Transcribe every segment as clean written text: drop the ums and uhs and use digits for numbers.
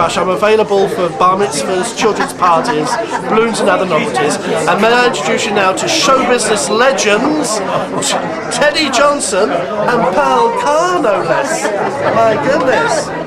Crash, I'm available for bar mitzvahs, children's parties, balloons and other novelties. And may I introduce you now to show business legends, Teddy Johnson and Pearl Carr, no less. My goodness.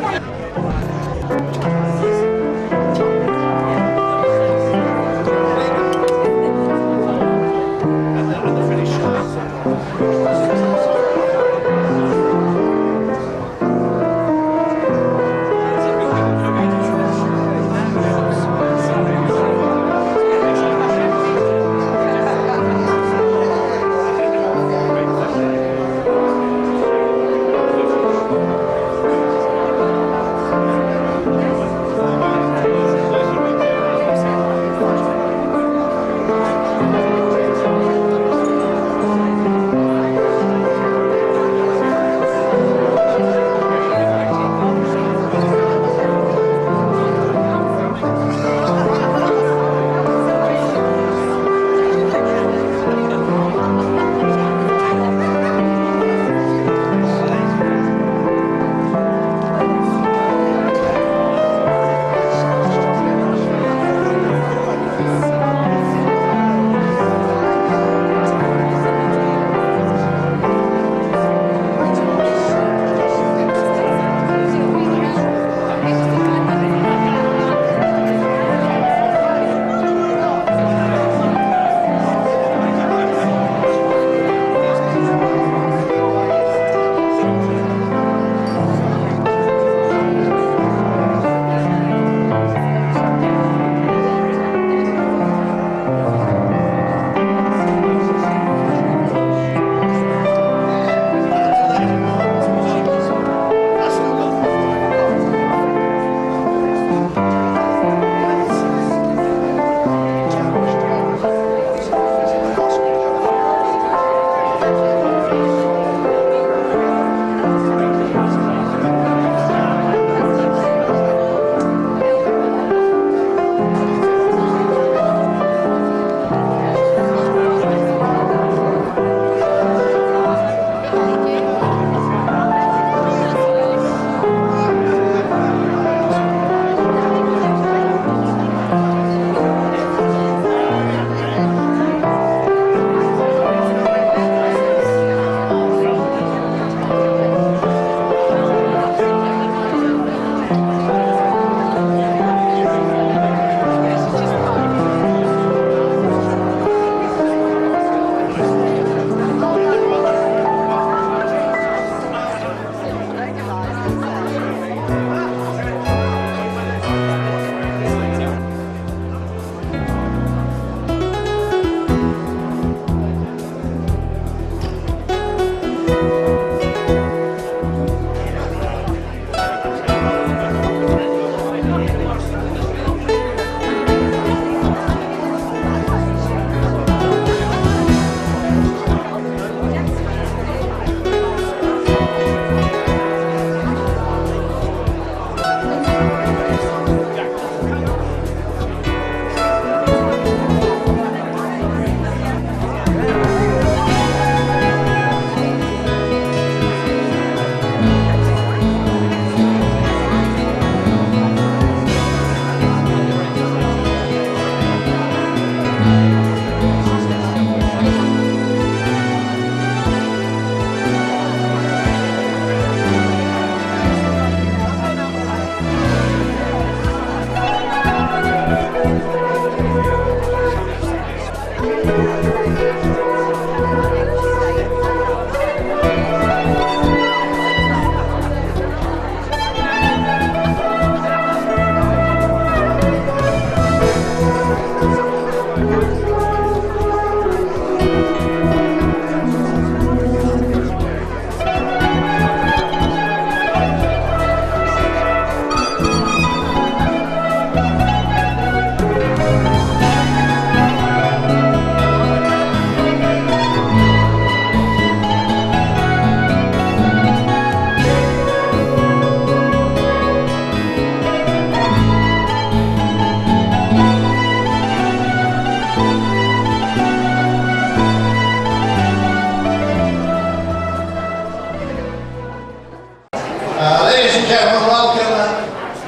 Ladies and gentlemen, welcome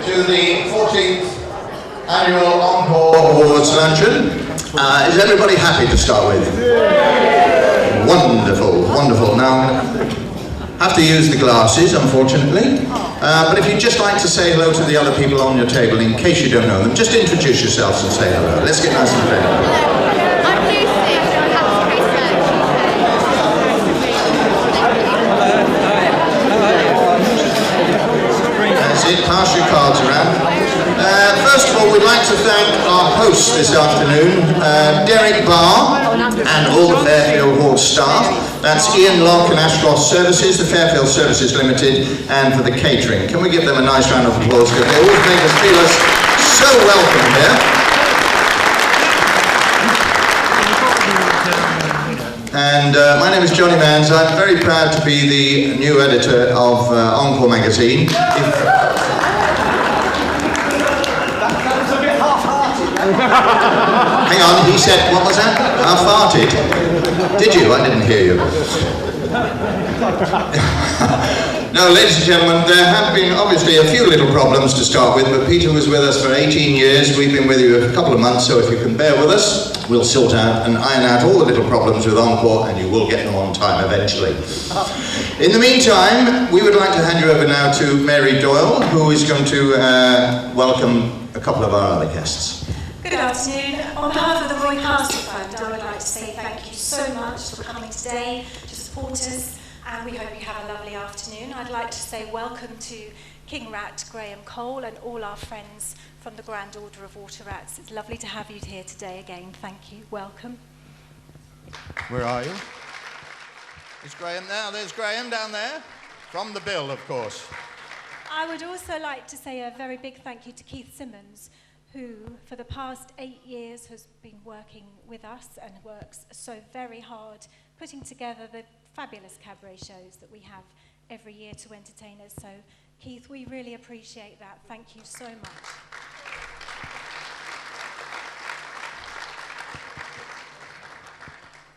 to the 14th annual Encore Awards luncheon. Is everybody happy to start with? Wonderful, wonderful. Now, have to use the glasses, unfortunately. But if you'd just like to say hello to the other people on your table, in case you don't know them, just introduce yourselves and say hello. Let's get nice and friendly. I'm Lucy, I'm Health Research That's it, pass your cards around. First of all, we'd like to thank our hosts this afternoon, Derek Barr and all the Fairfield Hall staff. That's Ian Locke and Ashcroft Services, the Fairfield Services Limited, and for the catering. Can we give them a nice round of applause? Because they always make us feel so welcome here. And my name is Johnny Manns. I'm very proud to be the new editor of Encore magazine. Hang on, he said, what was that? Half-hearted. Did you? I didn't hear you. No, ladies and gentlemen, there have been obviously a few little problems to start with, but Peter was with us for 18 years. We've been with you a couple of months, so if you can bear with us, we'll sort out and iron out all the little problems with Encore, and you will get them on time eventually. In the meantime, we would like to hand you over now to Mary Doyle, who is going to welcome a couple of our other guests. Good afternoon. On behalf of the Roy Castle Fund, I would like to say thank you so much for coming today to support us, and we hope you have a lovely afternoon. I'd like to say welcome to King Rat Graham Cole and all our friends from the Grand Order of Water Rats. It's lovely to have you here today again. Thank you. Welcome. Where are you? Is Graham there? There's Graham down there. From the bill, of course. I would also like to say a very big thank you to Keith Simmons, who for the past 8 years has been working with us and works so very hard, putting together the fabulous cabaret shows that we have every year to entertain us. So, Keith, we really appreciate that. Thank you so much.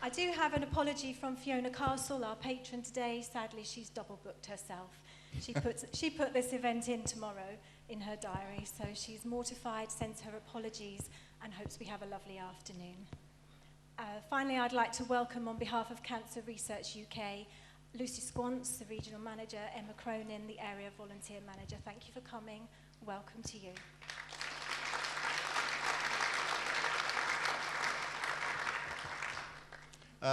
I do have an apology from Fiona Castle, our patron today. Sadly, she's double booked herself. She put this event in tomorrow in her diary, so she's mortified, sends her apologies, and hopes we have a lovely afternoon. Finally, I'd like to welcome on behalf of Cancer Research UK, Lucy Squants, the Regional Manager, Emma Cronin, the Area Volunteer Manager. Thank you for coming. Welcome to you.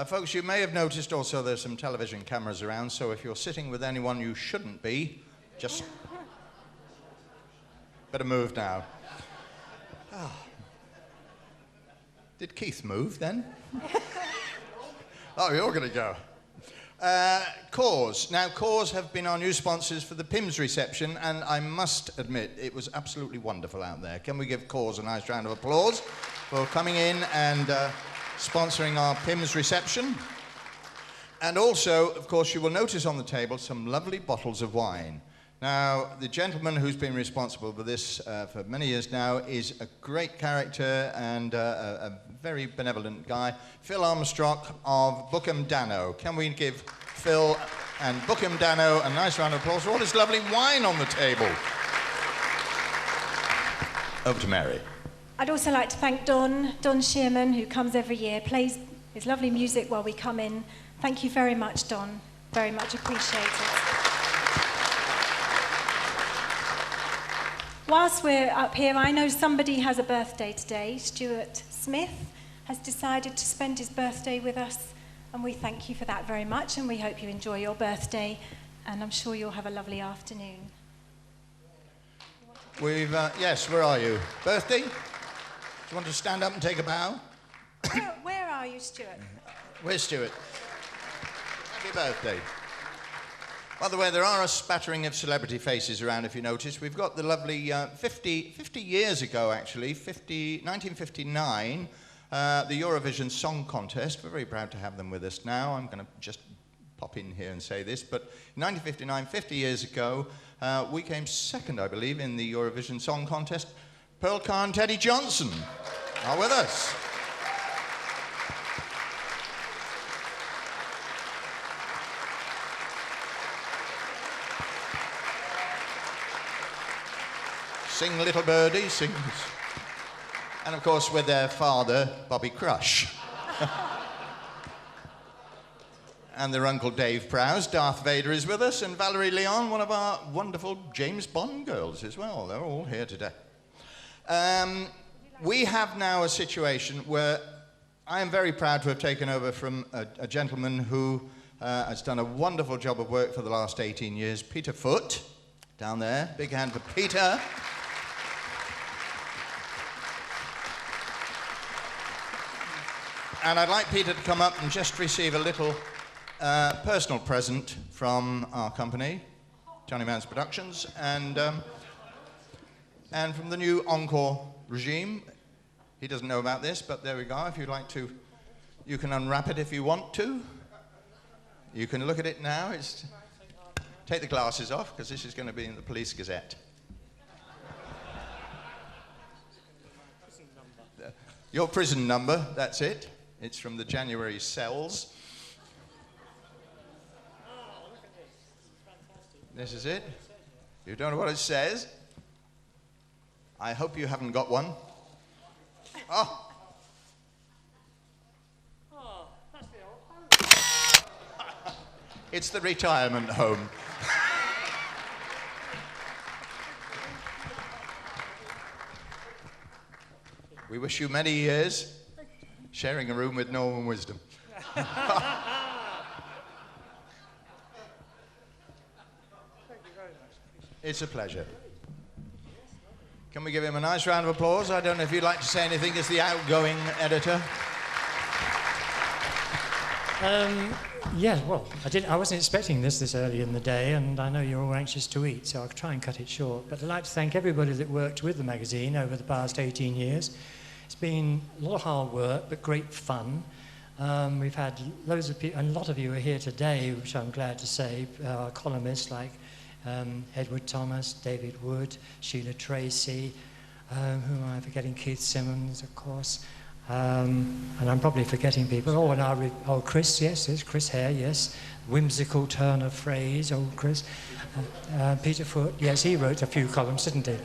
Folks, you may have noticed also there's some television cameras around, so if you're sitting with anyone you shouldn't be, just better move now. Oh. Did Keith move then? Oh, you're going to go. Cause. Now, Cause have been our new sponsors for the PIMS reception, and I must admit, it was absolutely wonderful out there. Can we give Cause a nice round of applause for coming in and sponsoring our PIMS reception? And also, of course, you will notice on the table some lovely bottles of wine. Now, the gentleman who's been responsible for this for many years now is a great character and a very benevolent guy, Phil Armstrong of Bookham Dano. Can we give Phil and Bookham Dano a nice round of applause for all this lovely wine on the table? Over to Mary. I'd also like to thank Don Shearman, who comes every year, plays his lovely music while we come in. Thank you very much, Don. Very much appreciated. Whilst we're up here, I know somebody has a birthday today. Stuart Smith has decided to spend his birthday with us, and we thank you for that very much, and we hope you enjoy your birthday, and I'm sure you'll have a lovely afternoon. Yes, where are you? Birthday? Do you want to stand up and take a bow? Where are you, Stuart? Where's Stuart? Happy birthday. By the way, there are a spattering of celebrity faces around, if you notice. We've got the lovely 50 years ago, actually, 1959, the Eurovision Song Contest. We're very proud to have them with us now. I'm going to just pop in here and say this, but in 1959, 50 years ago, we came second, I believe, in the Eurovision Song Contest. Pearl Carr and Teddy Johnson are with us. Sing Little Birdie sings. And of course with their father, Bobby Crush. And their uncle Dave Prowse, Darth Vader is with us, and Valerie Leon, one of our wonderful James Bond girls as well. They're all here today. We have now a situation where I am very proud to have taken over from a gentleman who has done a wonderful job of work for the last 18 years, Peter Foote, down there. Big hand for Peter. And I'd like Peter to come up and just receive a little personal present from our company, Johnny Mann's Productions, and from the new Encore regime. He doesn't know about this, but there we go. If you'd like to, you can unwrap it if you want to. You can look at it now. Take the glasses off, because this is going to be in the Police Gazette. Your prison number, that's it. It's from the January cells. This is it. You don't know what it says? I hope you haven't got one. Oh. Oh, that's the old home. It's the retirement home. We wish you many years sharing a room with Norman Wisdom. It's a pleasure. Can we give him a nice round of applause? I don't know if you'd like to say anything as the outgoing editor. Yeah, well, I wasn't expecting this early in the day, and I know you're all anxious to eat, so I'll try and cut it short. But I'd like to thank everybody that worked with the magazine over the past 18 years. It's been a lot of hard work, but great fun. We've had loads of people, and a lot of you are here today, which I'm glad to say, columnists like Edward Thomas, David Wood, Sheila Tracy, who am I forgetting? Keith Simmons, of course. And I'm probably forgetting people. Oh, and Chris, yes, there's Chris Hare, yes. Whimsical turn of phrase, old Chris. Peter Foote, yes, he wrote a few columns, didn't he?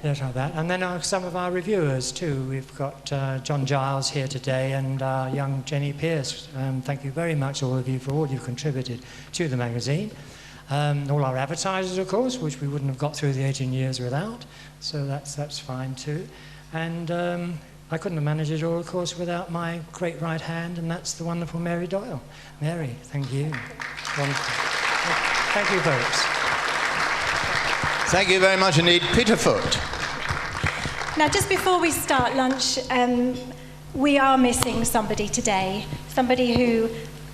Yes, like that. And then some of our reviewers too. We've got John Giles here today and young Jenny Pierce. Thank you very much, all of you, for all you've contributed to the magazine. All our advertisers, of course, which we wouldn't have got through the 18 years without. So that's fine too. And I couldn't have managed it all, of course, without my great right hand, and that's the wonderful Mary Doyle. Mary, thank you. Wonderful. Thank you, folks. Thank you very much indeed. Peter Foote. Now, just before we start lunch, we are missing somebody today. Somebody who,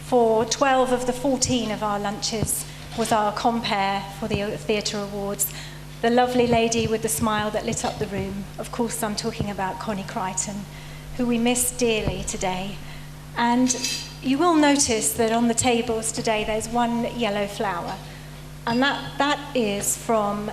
for 12 of the 14 of our lunches, was our compere for the Theatre Awards. The lovely lady with the smile that lit up the room. Of course, I'm talking about Connie Crichton, who we miss dearly today. And you will notice that on the tables today, there's one yellow flower. And that is from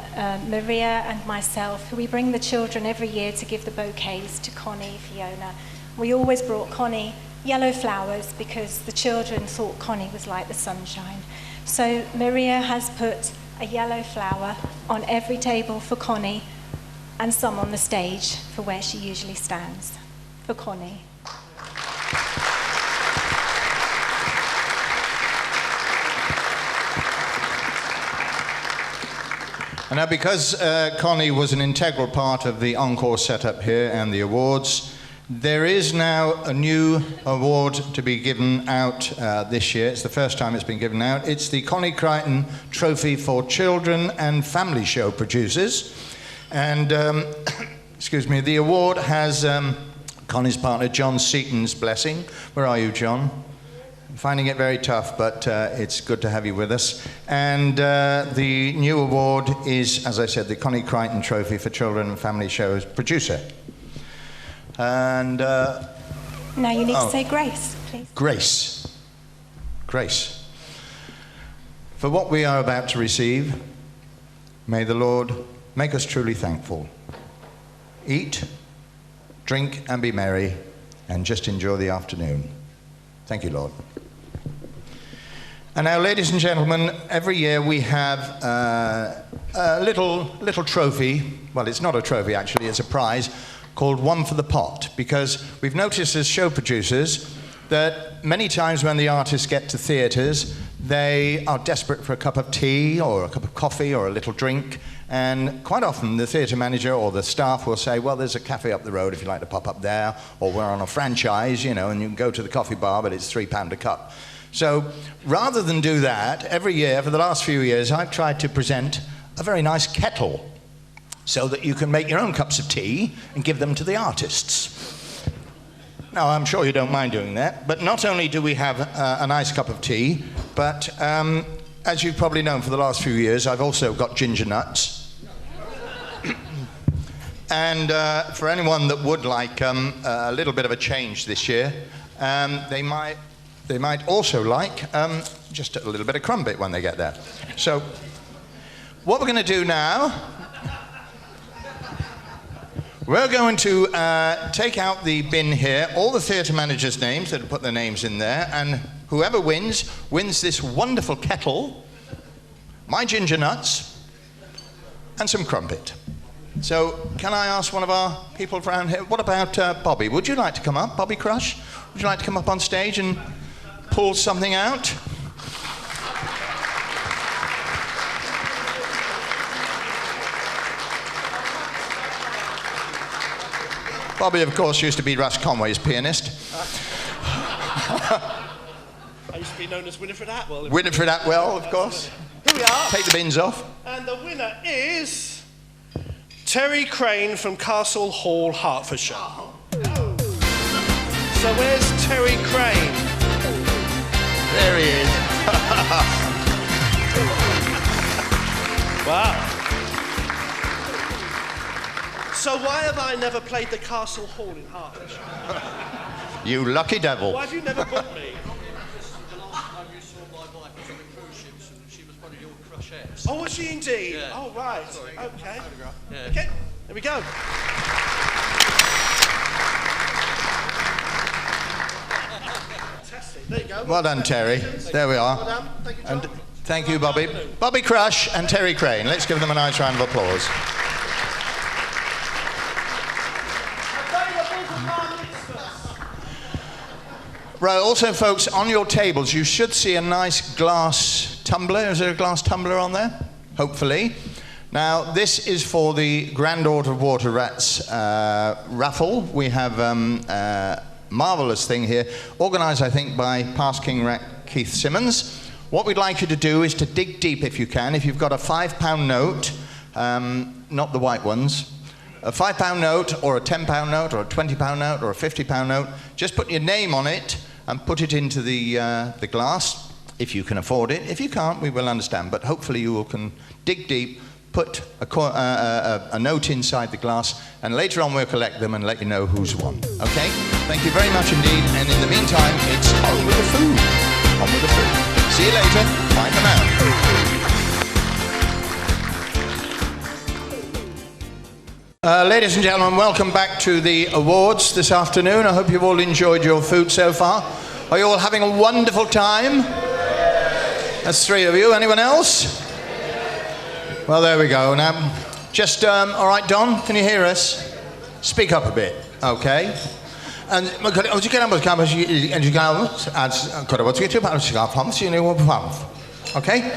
Maria and myself, who we bring the children every year to give the bouquets to Connie, Fiona. We always brought Connie yellow flowers because the children thought Connie was like the sunshine. So Maria has put a yellow flower on every table for Connie and some on the stage for where she usually stands. For Connie. And now, because Connie was an integral part of the Encore setup here and the awards, there is now a new award to be given out this year. It's the first time it's been given out. It's the Connie Crichton Trophy for Children and Family Show Producers. And, excuse me, the award has Connie's partner John Seaton's blessing. Where are you, John? I'm finding it very tough, but it's good to have you with us. And the new award is, as I said, the Connie Crichton Trophy for Children and Family Shows Producer. And now you need to say grace, please. Grace. Grace. For what we are about to receive, may the Lord make us truly thankful. Eat, drink, and be merry, and just enjoy the afternoon. Thank you, Lord. And now, ladies and gentlemen, every year we have a little trophy. Well, it's not a trophy, actually. It's a prize called One for the Pot, because we've noticed as show producers that many times when the artists get to theatres, they are desperate for a cup of tea or a cup of coffee or a little drink. And quite often the theatre manager or the staff will say, well, there's a cafe up the road if you'd like to pop up there, or we're on a franchise, you know, and you can go to the coffee bar, but it's £3 a cup. So rather than do that, every year for the last few years, I've tried to present a very nice kettle so that you can make your own cups of tea and give them to the artists. Now, I'm sure you don't mind doing that, but not only do we have a nice cup of tea, but as you've probably known for the last few years, I've also got ginger nuts. And for anyone that would like a little bit of a change this year, they might also like just a little bit of crumbit when they get there. So what we're going to do now, we're going to take out the bin here, all the theatre managers' names that have put their names in there, and whoever wins this wonderful kettle, my ginger nuts, and some crumpet. So can I ask one of our people around here, what about Bobby? Would you like to come up, Bobby Crush? Would you like to come up on stage and pull something out? Bobby, of course, used to be Russ Conway's pianist. I used to be known as Winifred Atwell. Winifred Atwell, of course. Here we are. Take the bins off. And the winner is Terry Crane from Castle Hall, Hertfordshire. So where's Terry Crane? There he is. Wow. So why have I never played the Castle Hall in Hertfordshire? You lucky devil. Why have you never booked me? The last time you saw my wife was on the cruise ships and she was one of your crushettes. Oh, was she indeed? Yeah. Oh, right. Sorry. Okay. Yeah. Okay, here we go. Fantastic. There you go. Well done, Terry. There we are. Well done. Thank you, John. And thank you, Bobby. Bobby Crush and Terry Crane. Let's give them a nice round of applause. Right, also, folks, on your tables, you should see a nice glass tumbler. Is there a glass tumbler on there? Hopefully. Now, this is for the Grand Order of Water Rats raffle. We have a marvellous thing here, organised, I think, by past King Rat Keith Simmons. What we'd like you to do is to dig deep if you can. If you've got a £5 note, not the white ones, a £5 note or a £10 note or a £20 note or a £50 note, just put your name on it and put it into the glass, if you can afford it. If you can't, we will understand, but hopefully you all can dig deep, put a note inside the glass, and later on we'll collect them and let you know who's won. Okay? Thank you very much indeed, and in the meantime, it's on with the food. On with the food. See you later. Bye for now. Ladies and gentlemen, welcome back to the awards this afternoon. I hope you've all enjoyed your food so far. Are you all having a wonderful time? That's 3 of you. Anyone else? Well, there we go. Now, just, all right, Don, can you hear us? Speak up a bit, okay? And okay?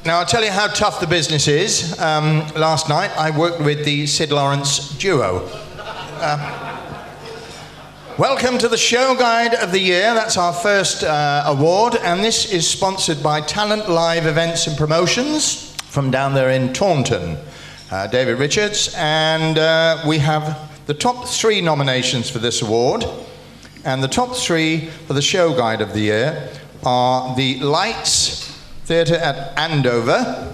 Now, I'll tell you how tough the business is. Last night, I worked with the Sid Lawrence duo. Welcome to the Show Guide of the Year. That's our first award, and this is sponsored by Talent Live Events and Promotions from down there in Taunton, David Richards, and we have the top 3 nominations for this award, and the top 3 for the Show Guide of the Year are the Lights Theatre at Andover,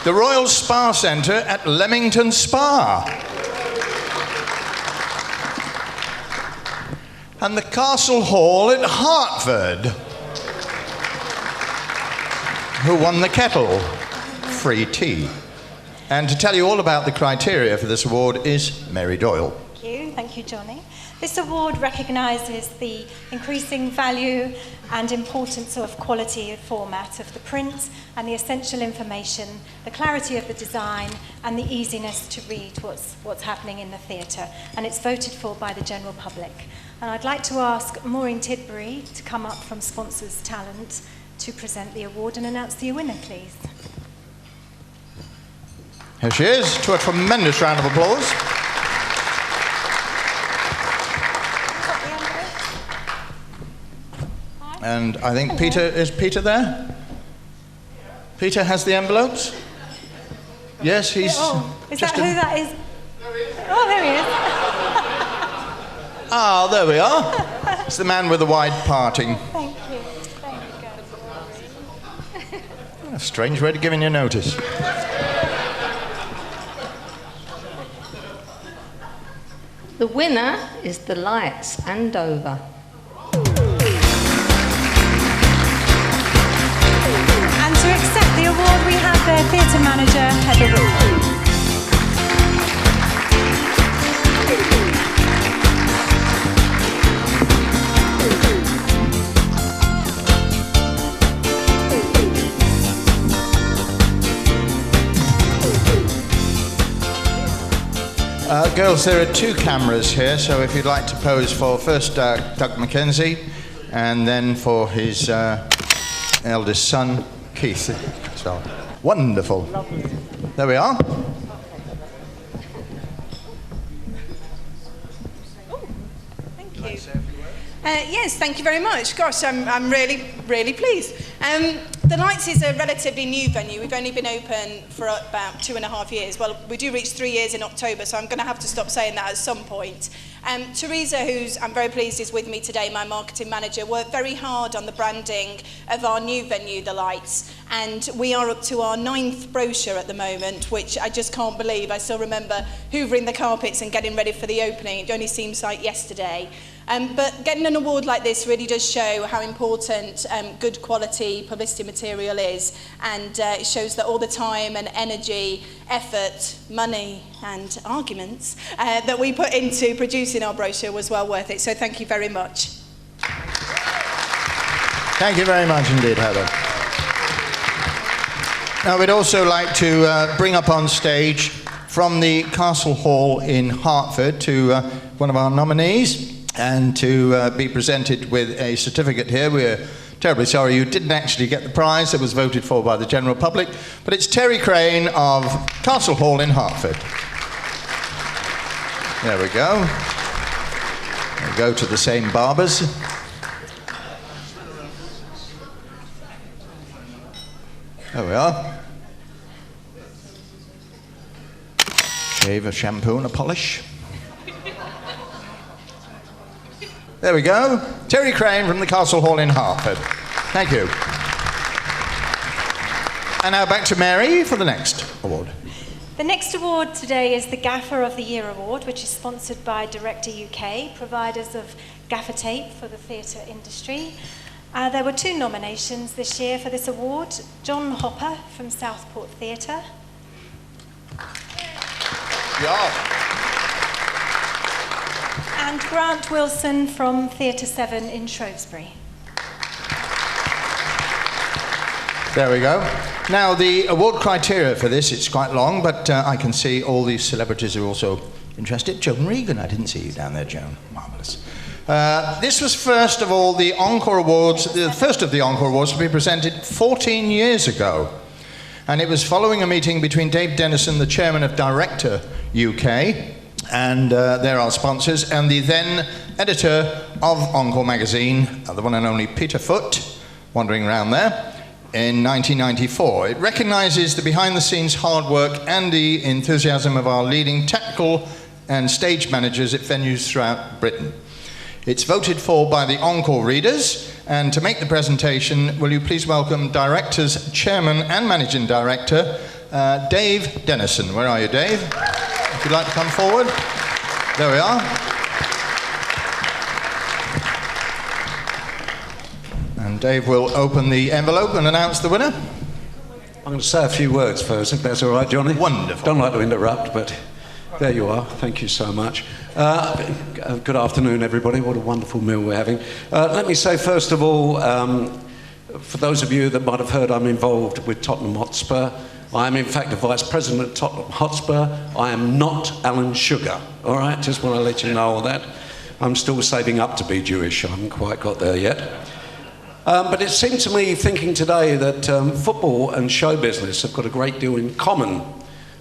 the Royal Spa Centre at Leamington Spa, and the Castle Hall at Hertford. Who won the kettle? Free tea. And to tell you all about the criteria for this award is Mary Doyle. Thank you, Johnny. This award recognises the increasing value and importance of quality format of the print and the essential information, the clarity of the design and the easiness to read what's happening in the theatre. And it's voted for by the general public. And I'd like to ask Maureen Tidbury to come up from Sponsors Talent to present the award and announce the winner, please. Here she is, to a tremendous round of applause. And I think Peter, is Peter there? Peter has the envelopes? Yes, he's... Oh, is that who that is? Oh, there he is. Ah, there we are. It's the man with the wide parting. Thank you. Thank you, guys. A strange way to give in your notice. The winner is The Lights Andover. And to accept the award, we have their theatre manager, Heather Wood. Girls, there are two cameras here, so if you'd like to pose for first Doug Mackenzie and then for his eldest son, Keith. So, wonderful. There we are. Thank you. Yes, thank you very much. Gosh, I'm really, really pleased. The Lights is a relatively new venue. We've only been open for about 2.5 years. Well, we do reach 3 years in October, so I'm going to have to stop saying that at some point. Teresa, who's, I'm very pleased, is with me today, my marketing manager, worked very hard on the branding of our new venue, The Lights, and we are up to our 9th brochure at the moment, which I just can't believe. I still remember hoovering the carpets and getting ready for the opening. It only seems like yesterday. But getting an award like this really does show how important good quality publicity material is, and it shows that all the time and energy, effort, money and arguments that we put into producing our brochure was well worth it. So thank you very much. Thank you very much indeed, Heather. Now we'd also like to bring up on stage from the Castle Hall in Hertford to one of our nominees, and to be presented with a certificate here. We're terribly sorry you didn't actually get the prize that was voted for by the general public, but it's Terry Crane of Castle Hall in Hertford. There we go. We'll go to the same barbers. There we are. Shave, a shampoo and a polish. There we go. Terry Crane from the Castle Hall in Hertford. Thank you. And now back to Mary for the next award. The next award today is the Gaffer of the Year Award, which is sponsored by Director UK, providers of gaffer tape for the theatre industry. There were 2 nominations this year for this award. John Hopper from Southport Theatre. Yeah. And Grant Wilson from Theatre 7 in Shrewsbury. There we go. Now, the award criteria for this, it's quite long, but I can see all these celebrities are also interested. Joan Regan, I didn't see you down there, Joan. Marvellous. This was first of all the Encore Awards, the first of the Encore Awards to be presented 14 years ago. And it was following a meeting between Dave Dennison, the chairman of Director UK, and they're our sponsors, and the then editor of Encore magazine, the one and only Peter Foote, wandering around there, in 1994. It recognises the behind-the-scenes hard work and the enthusiasm of our leading technical and stage managers at venues throughout Britain. It's voted for by the Encore readers, and to make the presentation, will you please welcome Director's Chairman and Managing Director, Dave Dennison. Where are you, Dave? If you'd like to come forward. There we are. And Dave will open the envelope and announce the winner. I'm going to say a few words first, if that's all right, Johnny. Wonderful. Don't like to interrupt, but There you are. Thank you so much. Good afternoon, everybody. What a wonderful meal we're having. Let me say, first of all, for those of you that might have heard, I'm involved with Tottenham Hotspur. I am, in fact, the Vice President of Tottenham Hotspur. I am not Alan Sugar, all right? Just want to let you know all that. I'm still saving up to be Jewish. I haven't quite got there yet. But it seemed to me, thinking today, that football and show business have got a great deal in common,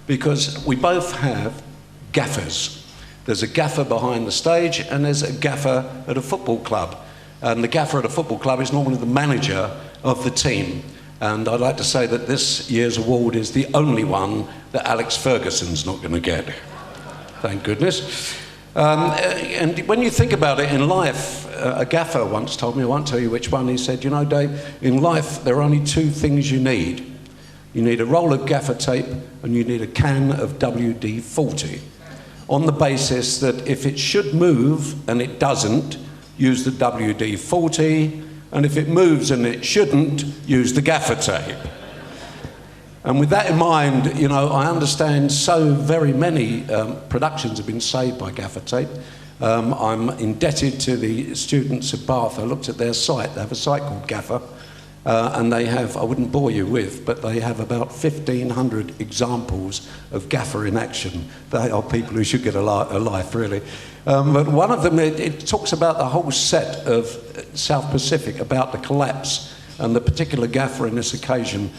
because we both have gaffers. There's a gaffer behind the stage and there's a gaffer at a football club. And the gaffer at a football club is normally the manager of the team. And I'd like to say that this year's award is the only one that Alex Ferguson's not going to get. Thank goodness. And when you think about it in life, a gaffer once told me, I won't tell you which one, he said, you know, Dave, in life there are only two things you need. You need a roll of gaffer tape and you need a can of WD-40. On the basis that if it should move and it doesn't, use the WD-40, and if it moves and it shouldn't, use the gaffer tape. And with that in mind, you know, I understand so very many productions have been saved by gaffer tape. I'm indebted to the students of Bath. I looked at their site. They have a site called Gaffer, and they have, I wouldn't bore you with, but they have about 1,500 examples of gaffer in action. They are people who should get a life, really. But one of them, it talks about the whole set of South Pacific, about the collapse, and the particular gaffer in this occasion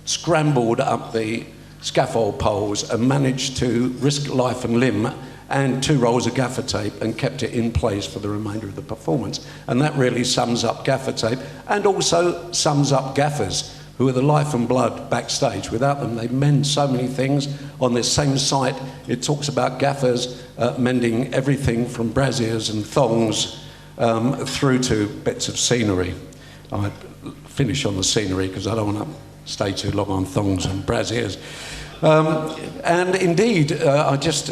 scrambled up the scaffold poles and managed to risk life and limb and 2 rolls of gaffer tape and kept it in place for the remainder of the performance. And that really sums up gaffer tape, and also sums up gaffers, who are the life and blood backstage. Without them, they mend so many things. On this same site, it talks about gaffers mending everything from brassiers and thongs through to bits of scenery. I finish on the scenery because I don't want to stay too long on thongs and brassiers. And indeed, just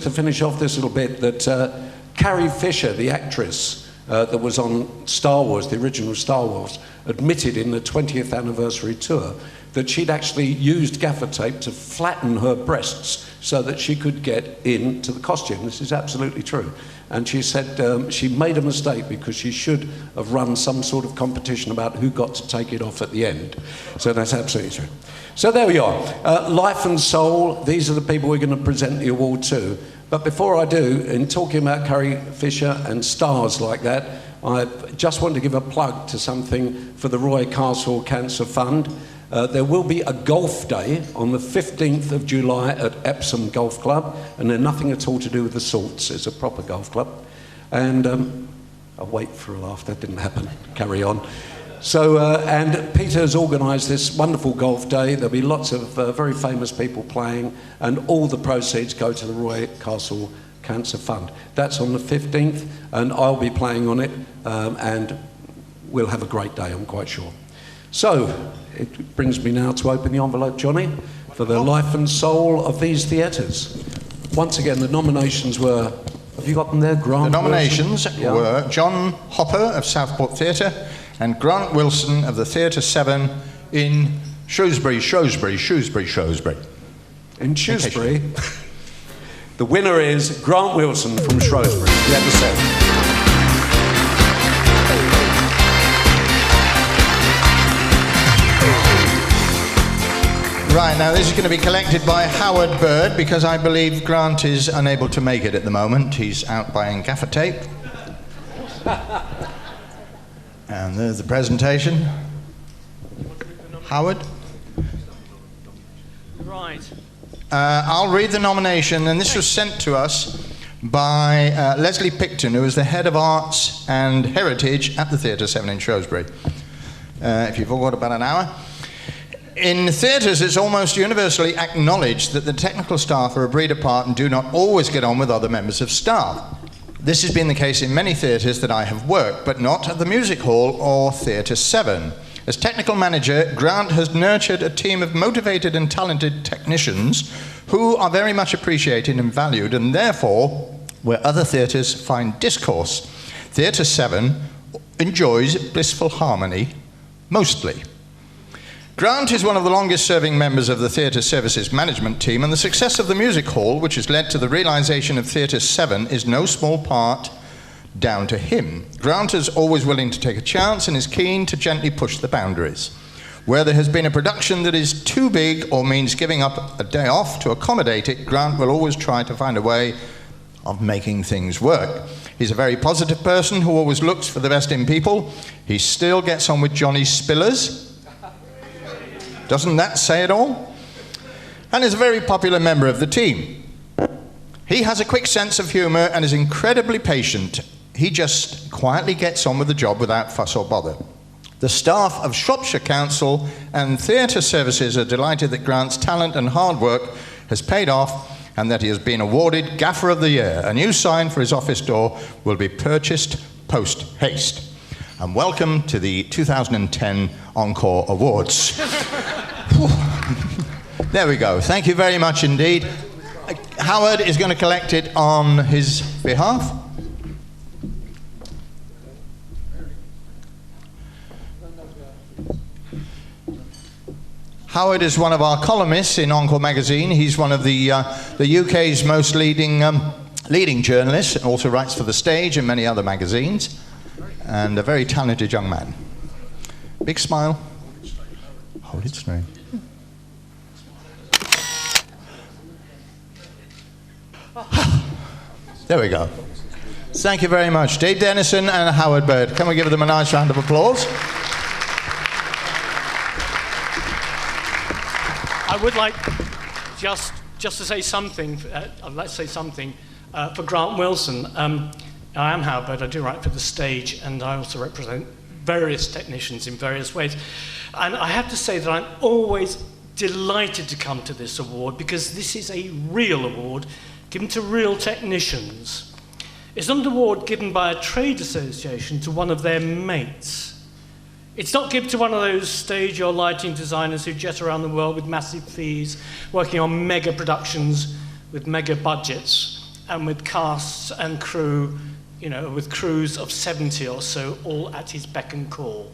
to finish off this little bit, that Carrie Fisher, the actress that was on Star Wars, the original Star Wars, admitted in the 20th anniversary tour that she'd actually used gaffer tape to flatten her breasts so that she could get into the costume. This is absolutely true. And she said she made a mistake because she should have run some sort of competition about who got to take it off at the end. So that's absolutely true. So there we are. Life and Soul, these are the people we're going to present the award to. But before I do, in talking about Carrie Fisher and stars like that, I just want to give a plug to something for the Roy Castle Cancer Fund. There will be a golf day on the 15th of July at Epsom Golf Club, and they're nothing at all to do with the Salts. It's a proper golf club. And I'll wait for a laugh, that didn't happen. Carry on. So, and Peter's organised this wonderful golf day. There'll be lots of very famous people playing, and all the proceeds go to the Roy Castle Cancer Fund. That's on the 15th, and I'll be playing on it, and we'll have a great day, I'm quite sure. So, it brings me now to open the envelope, Johnny, for the life and soul of these theatres. Once again, the nominations were, have you got them there, Grant? The nominations were John Hopper of Southport Theatre and Grant Wilson of the Theatre 7 in Shrewsbury. In Shrewsbury. The winner is Grant Wilson from Shrewsbury, Theatre 7. Right, now this is going to be collected by Howard Bird, because I believe Grant is unable to make it at the moment. He's out buying gaffer tape. And there's the presentation. Howard? Right. I'll read the nomination, and this was sent to us by Leslie Picton, who is the Head of Arts and Heritage at the Theatre 7 in Shrewsbury. If you've all got about an hour. In theatres, it's almost universally acknowledged that the technical staff are a breed apart and do not always get on with other members of staff. This has been the case in many theatres that I have worked, but not at the Music Hall or Theatre 7. As technical manager, Grant has nurtured a team of motivated and talented technicians who are very much appreciated and valued, and therefore, where other theatres find discourse, Theatre 7 enjoys blissful harmony, mostly. Grant is one of the longest-serving members of the Theatre Services Management Team, and the success of the music hall, which has led to the realisation of Theatre 7, is no small part down to him. Grant is always willing to take a chance and is keen to gently push the boundaries. Where there has been a production that is too big or means giving up a day off to accommodate it, Grant will always try to find a way of making things work. He's a very positive person who always looks for the best in people. He still gets on with Johnny Spillers. Doesn't that say it all? And is a very popular member of the team. He has a quick sense of humour and is incredibly patient. He just quietly gets on with the job without fuss or bother. The staff of Shropshire Council and Theatre Services are delighted that Grant's talent and hard work has paid off and that he has been awarded Gaffer of the Year. A new sign for his office door will be purchased post-haste. And welcome to the 2010 Encore Awards. There we go. Thank you very much indeed. Howard is going to collect it on his behalf. Howard is one of our columnists in Encore magazine. He's one of the UK's most leading journalists, and also writes for The Stage and many other magazines, and a very talented young man. Big smile. Hold it straight. There we go. Thank you very much. Dave Dennison and Howard Bird. Can we give them a nice round of applause? I would like just to say something, I'd like to say something for Grant Wilson. I am Howard Bird, I do write for The Stage, and I also represent various technicians in various ways. And I have to say that I'm always delighted to come to this award, because this is a real award given to real technicians. It's not an award given by a trade association to one of their mates. It's not given to one of those stage or lighting designers who jet around the world with massive fees, working on mega productions with mega budgets and with casts and crew, you know, with crews of 70 or so, all at his beck and call.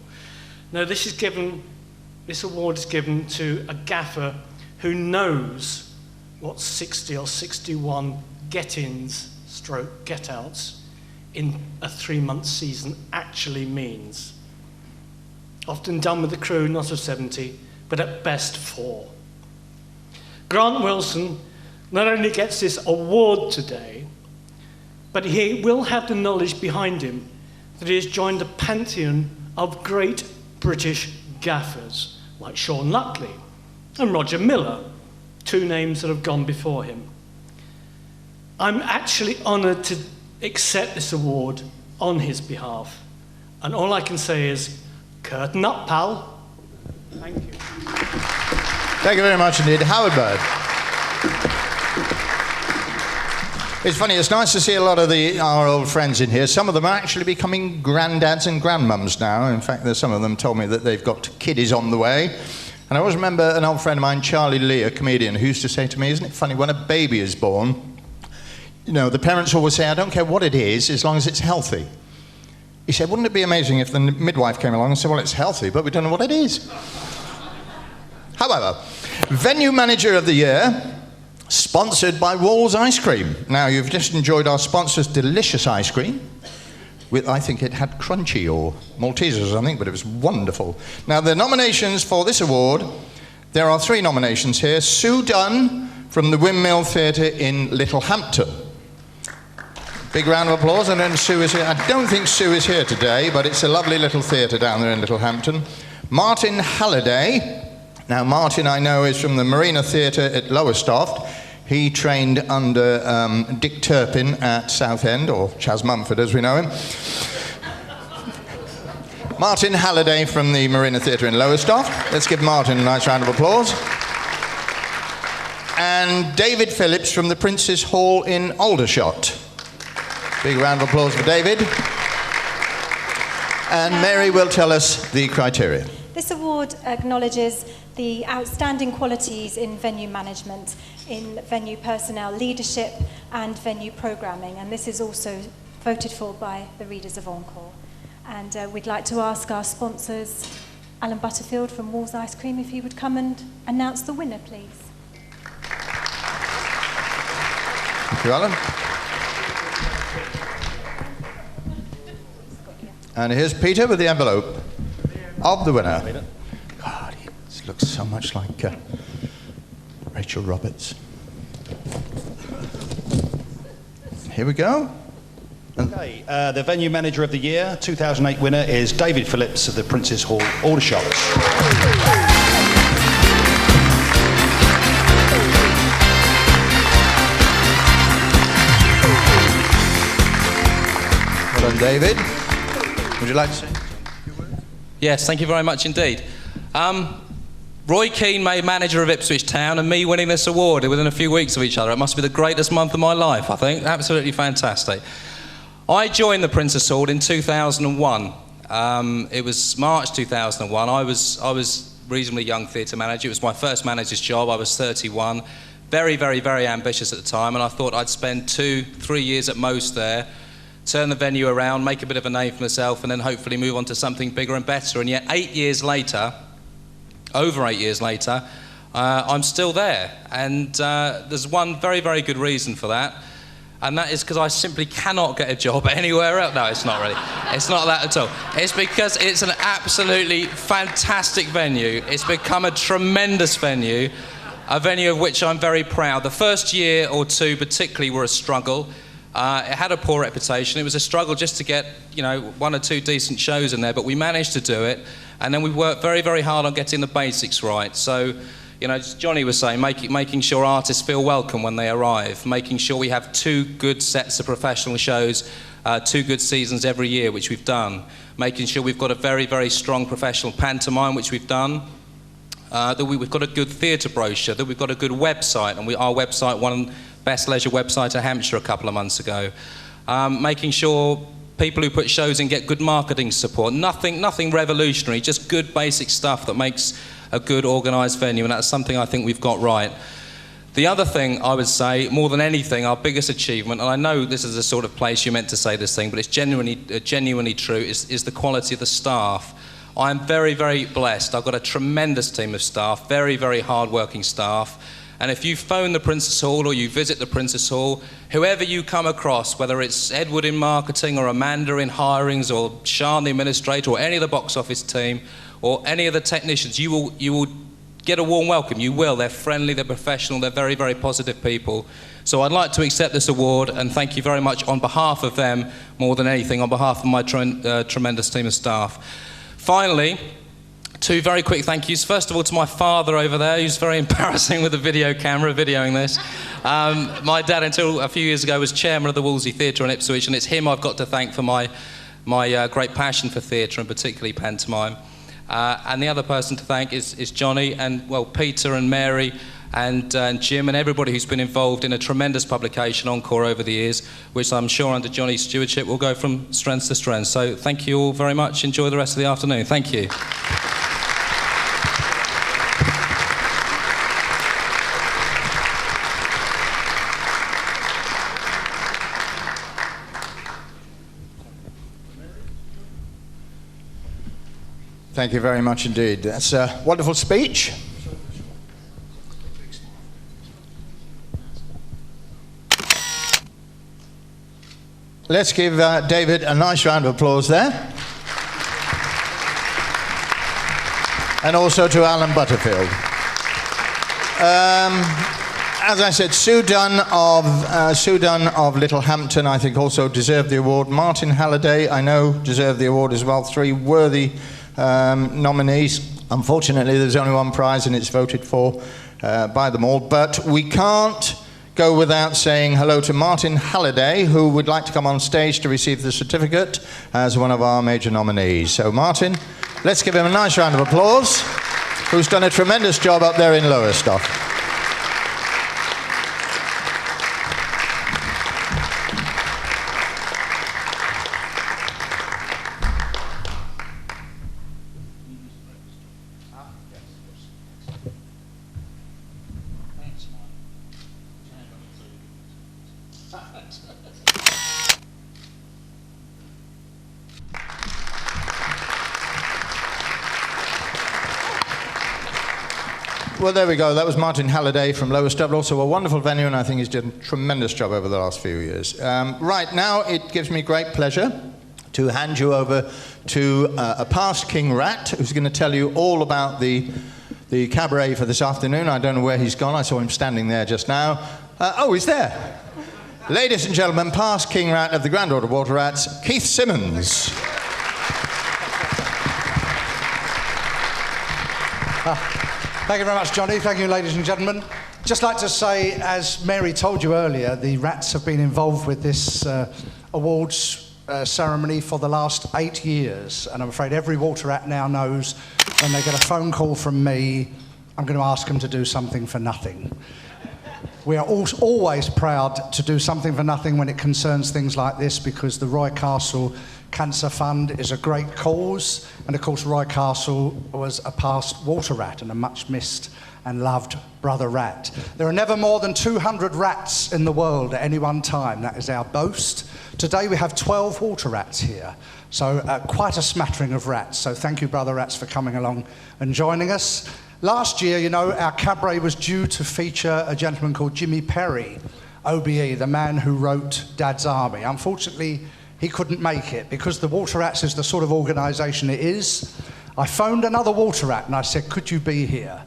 No, this award is given to a gaffer who knows what 60 or 61 get-ins stroke get-outs in a 3-month season actually means. Often done with a crew not of 70, but at best 4. Grant Wilson not only gets this award today, but he will have the knowledge behind him that he has joined the pantheon of great British gaffers, like Sean Luckley and Roger Miller, 2 names that have gone before him. I'm actually honoured to accept this award on his behalf, and all I can say is, curtain up, pal. Thank you. Thank you very much indeed. Howard Bird. It's funny, it's nice to see a lot of our old friends in here. Some of them are actually becoming granddads and grandmums now. In fact, there's some of them told me that they've got kiddies on the way. And I always remember an old friend of mine, Charlie Lee, a comedian, who used to say to me, isn't it funny, when a baby is born, you know, the parents always say, I don't care what it is, as long as it's healthy. He said, wouldn't it be amazing if the midwife came along and said, well, it's healthy, but we don't know what it is. However, Venue Manager of the Year, sponsored by Wall's Ice Cream. Now, you've just enjoyed our sponsor's delicious ice cream. I think it had crunchy or Maltesers or something, but it was wonderful. Now, the nominations for this award, there are 3 nominations here. Sue Dunn from the Windmill Theatre in Littlehampton. Big round of applause, and then Sue is here. I don't think Sue is here today, but it's a lovely little theatre down there in Littlehampton. Martin Halliday. Now, Martin, I know, is from the Marina Theatre at Lowestoft. He trained under Dick Turpin at Southend, or Chas Mumford as we know him. Martin Halliday from the Marina Theatre in Lowestoft. Let's give Martin a nice round of applause. And David Phillips from the Prince's Hall in Aldershot. Big round of applause for David. And Mary will tell us the criteria. This award acknowledges the outstanding qualities in venue management, in venue personnel leadership and venue programming, and this is also voted for by the readers of Encore. And we'd like to ask our sponsors Alan Butterfield from Walls Ice Cream, if he would come and announce the winner, please. Thank you, Alan. And here's Peter with the envelope of the winner. God, he looks so much like Rachel Roberts. Here we go. Okay, the venue manager of the year, 2008 winner is David Phillips of the Princess Hall Aldershots. Well done, David. Would you like to say? Yes, thank you very much indeed. Roy Keane made manager of Ipswich Town and me winning this award within a few weeks of each other. It must be the greatest month of my life, I think. Absolutely fantastic. I joined the Princess Hall in 2001. It was March 2001. I was reasonably young theatre manager. It was my first manager's job. I was 31. Very, very, very ambitious at the time, and I thought I'd spend 2-3 years at most there, turn the venue around, make a bit of a name for myself, and then hopefully move on to something bigger and better. And yet 8 years later, over 8 years later, I'm still there. And there's one very, very good reason for that. And that is because I simply cannot get a job anywhere else. No, it's not really. It's not that at all. It's because it's an absolutely fantastic venue. It's become a tremendous venue, a venue of which I'm very proud. The first year or two particularly were a struggle. It had a poor reputation. It was a struggle just to get, 1 or 2 decent shows in there, but we managed to do it. And then we worked very, very hard on getting the basics right. So, as Johnny was saying, making sure artists feel welcome when they arrive, making sure we have 2 good sets of professional shows, 2 good seasons every year, which we've done, making sure we've got a very, very strong professional pantomime, which we've done, that we've got a good theatre brochure, that we've got a good website, and our website won Best Leisure Website of Hampshire a couple of months ago, making sure people who put shows in get good marketing support, nothing revolutionary, just good basic stuff that makes a good organised venue, and that's something I think we've got right. The other thing I would say, more than anything, our biggest achievement, and I know this is the sort of place you meant to say this thing, but it's genuinely true, is the quality of the staff. I'm very, very blessed. I've got a tremendous team of staff, very, very hard-working staff. And if you phone the Princess Hall or you visit the Princess Hall, whoever you come across, whether it's Edward in marketing or Amanda in hirings or Sean the administrator or any of the box office team or any of the technicians, you will get a warm welcome. You will. They're friendly, they're professional, they're very, very positive people. So I'd like to accept this award and thank you very much on behalf of them, more than anything, on behalf of my tremendous team of staff. Finally, 2 very quick thank yous. First of all, to my father over there, who's very embarrassing with the video camera, videoing this. My dad, until a few years ago, was chairman of the Wolsey Theatre in Ipswich, and it's him I've got to thank for my great passion for theatre, and particularly pantomime. And the other person to thank is Johnny, and, well, Peter and Mary, and Jim, and everybody who's been involved in a tremendous publication, Encore, over the years, which I'm sure under Johnny's stewardship will go from strength to strength. So thank you all very much. Enjoy the rest of the afternoon. Thank you. Thank you very much indeed. That's a wonderful speech. Let's give David a nice round of applause there. And also to Alan Butterfield. As I said, Sue Dunn of Littlehampton, I think, also deserved the award. Martin Halliday, I know, deserved the award as well. 3 worthy nominees. Unfortunately, there's only 1 prize and it's voted for by them all. But we can't go without saying hello to Martin Halliday, who would like to come on stage to receive the certificate as one of our major nominees. So Martin, let's give him a nice round of applause, who's done a tremendous job up there in Lowestoft. Well, there we go. That was Martin Halliday from Lowestoft, also a wonderful venue, and I think he's done a tremendous job over the last few years. Right now, it gives me great pleasure to hand you over to a past King Rat, who's going to tell you all about the cabaret for this afternoon. I don't know where he's gone. I saw him standing there just now. Oh, he's there. Ladies and gentlemen, past King Rat of the Grand Order of Water Rats, Keith Simmons. Thank you very much, Johnny. Thank you, ladies and gentlemen. Just like to say, as Mary told you earlier, the Rats have been involved with this awards ceremony for the last 8 years, and I'm afraid every water rat now knows when they get a phone call from me, I'm going to ask them to do something for nothing. We are always proud to do something for nothing when it concerns things like this, because the Roy Castle Cancer Fund is a great cause, and of course Roy Castle was a past water rat and a much missed and loved brother rat. There are never more than 200 rats in the world at any one time. That is our boast. Today we have 12 water rats here, so quite a smattering of rats. So thank you, brother rats, for coming along and joining us. Last year, you know, our cabaret was due to feature a gentleman called Jimmy Perry, OBE, the man who wrote Dad's Army. Unfortunately, he couldn't make it because the Water Rats is the sort of organisation it is. I phoned another water rat and I said, could you be here?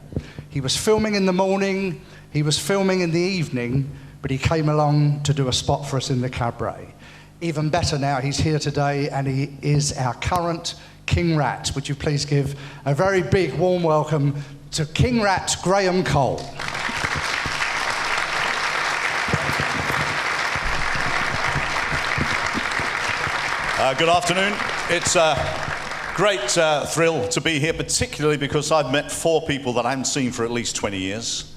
He was filming in the morning, he was filming in the evening, but he came along to do a spot for us in the cabaret. Even better now, he's here today and he is our current King Rat. Would you please give a very big warm welcome to King Rat Graham Cole. Good afternoon. It's a great thrill to be here, particularly because I've met 4 people that I haven't seen for at least 20 years.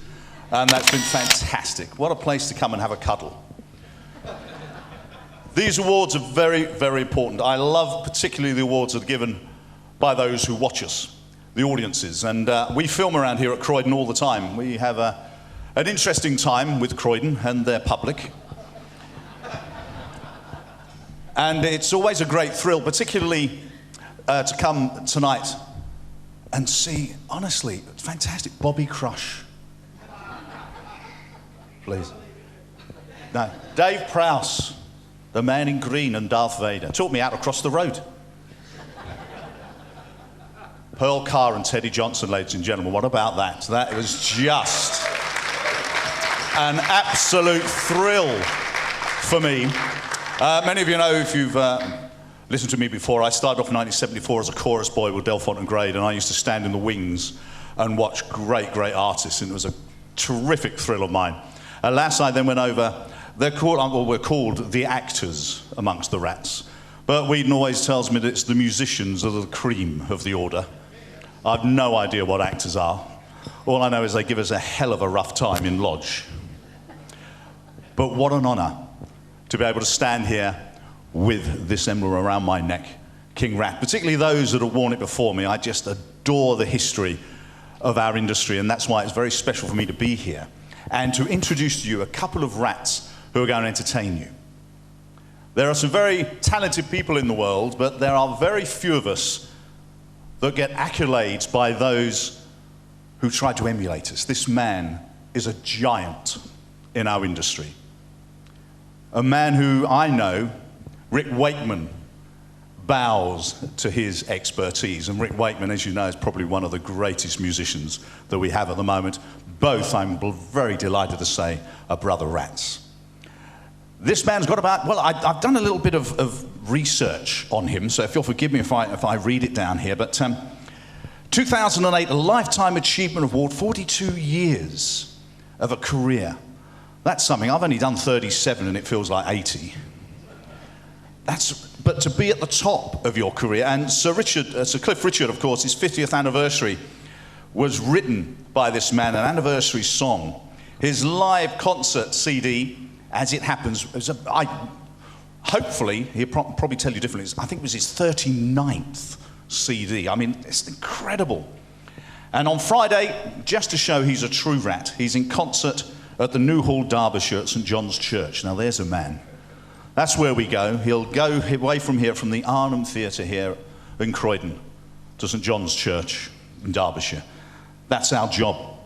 And that's been fantastic. What a place to come and have a cuddle. These awards are very, very important. I love particularly the awards that are given by those who watch us, the audiences. And we film around here at Croydon all the time. We have an interesting time with Croydon and their public. And it's always a great thrill, particularly to come tonight and see, honestly, fantastic Bobby Crush. Please. No, Dave Prowse, the man in green and Darth Vader, took me out across the road. Pearl Carr and Teddy Johnson, ladies and gentlemen, what about that? That was just an absolute thrill for me. Many of you know, if you've listened to me before, I started off in 1974 as a chorus boy with Delfont and Grade, and I used to stand in the wings and watch great, great artists, and it was a terrific thrill of mine. Last night then went over, we're called the actors amongst the rats, but Whedon always tells me that it's the musicians that are the cream of the order. I've no idea what actors are. All I know is they give us a hell of a rough time in Lodge. But what an honour to be able to stand here with this emblem around my neck, King Rat, particularly those that have worn it before me. I just adore the history of our industry, and that's why it's very special for me to be here and to introduce to you a couple of rats who are going to entertain you. There are some very talented people in the world, but there are very few of us that get accolades by those who try to emulate us. This man is a giant in our industry. A man who I know, Rick Wakeman, bows to his expertise. And Rick Wakeman, as you know, is probably one of the greatest musicians that we have at the moment. Both, I'm very delighted to say, are brother rats. This man's got about, well, I've done a little bit of research on him, so if you'll forgive me if I read it down here, but 2008, a Lifetime Achievement Award, 42 years of a career. That's something. I've only done 37 and it feels like 80. But to be at the top of your career, and Sir Cliff Richard, of course, his 50th anniversary was written by this man, an anniversary song. His live concert CD, as it happens, hopefully, he'll probably tell you differently, I think it was his 39th CD. I mean, it's incredible. And on Friday, just to show he's a true rat, he's in concert at the New Hall, Derbyshire, at St John's Church. Now, there's a man. That's where we go. He'll go away from here, from the Arnhem Theatre here in Croydon, to St John's Church in Derbyshire. That's our job.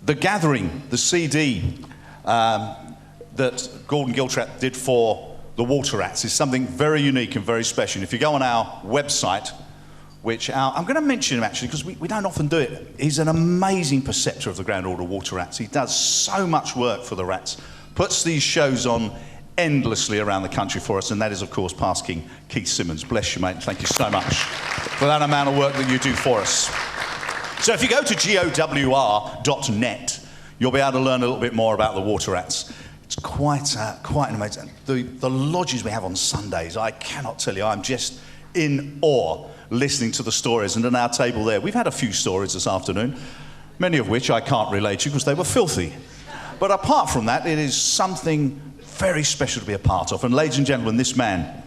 The Gathering, the CD that Gordon Giltrap did for the Water Rats, is something very unique and very special. And if you go on our website, which I'm going to mention him actually because we don't often do it. He's an amazing preceptor of the Grand Order of Water Rats. He does so much work for the rats, puts these shows on endlessly around the country for us, and that is, of course, past King Keith Simmons. Bless you, mate. Thank you so much for that amount of work that you do for us. So if you go to gowr.net, you'll be able to learn a little bit more about the Water Rats. It's quite an amazing... The lodges we have on Sundays, I cannot tell you, I'm just in awe listening to the stories. And at our table there, we've had a few stories this afternoon, many of which I can't relate to because they were filthy. But apart from that, it is something very special to be a part of. And ladies and gentlemen, this man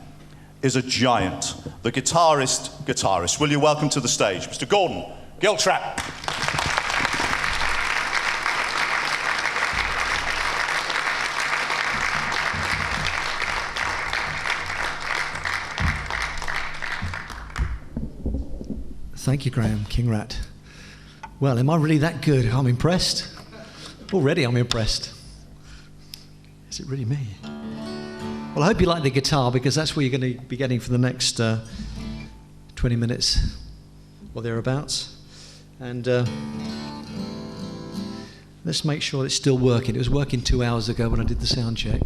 is a giant. The guitarist. Will you welcome to the stage Mr. Gordon Giltrap. Thank you, Graham, King Rat. Well, am I really that good? I'm impressed. Already I'm impressed. Is it really me? Well, I hope you like the guitar because that's what you're going to be getting for the next 20 minutes or thereabouts. And let's make sure it's still working. It was working 2 hours ago when I did the sound check.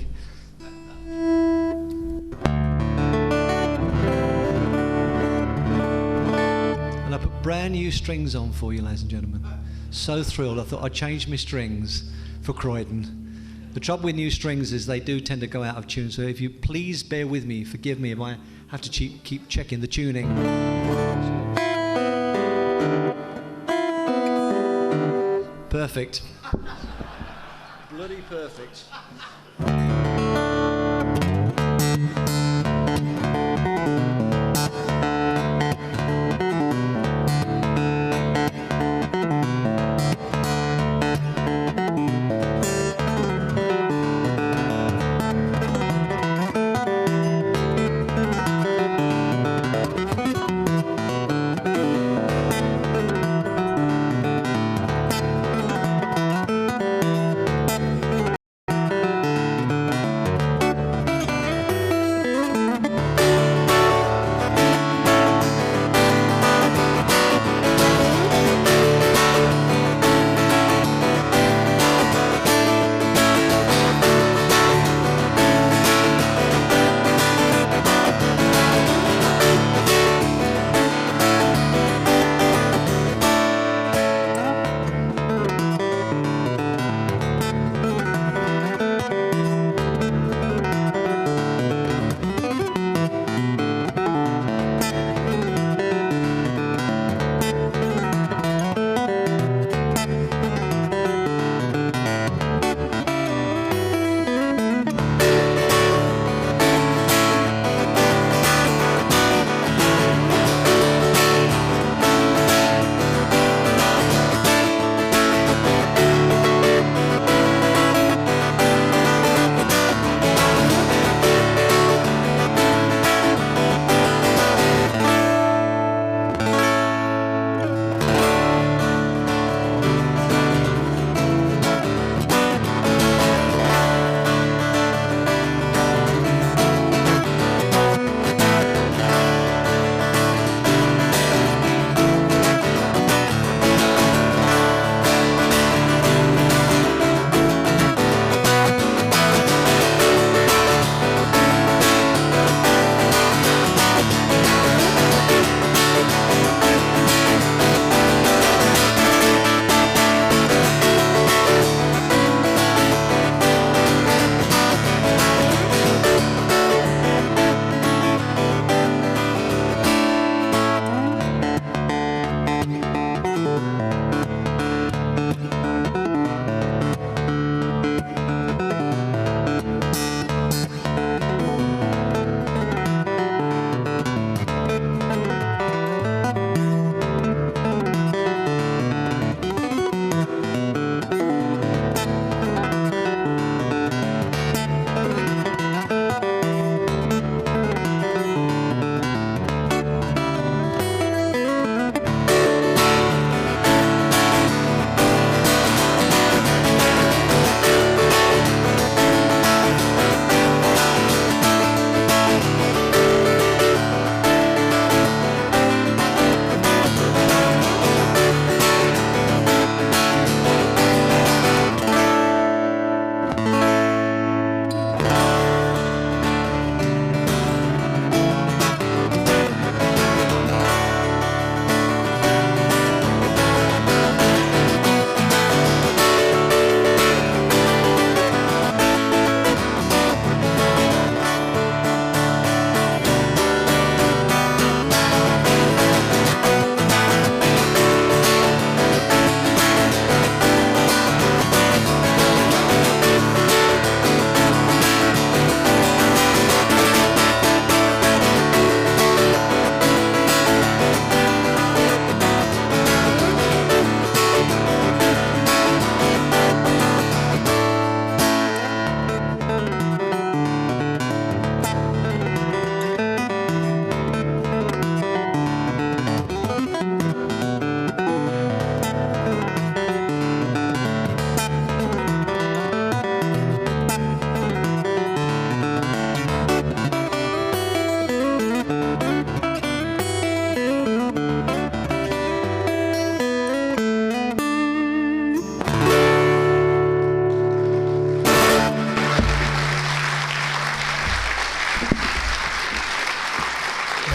And I put brand new strings on for you, ladies and gentlemen. So thrilled. I thought I'd change my strings for Croydon. The trouble with new strings is they do tend to go out of tune, so if you please bear with me, forgive me if I have to keep checking the tuning. Perfect. Bloody perfect.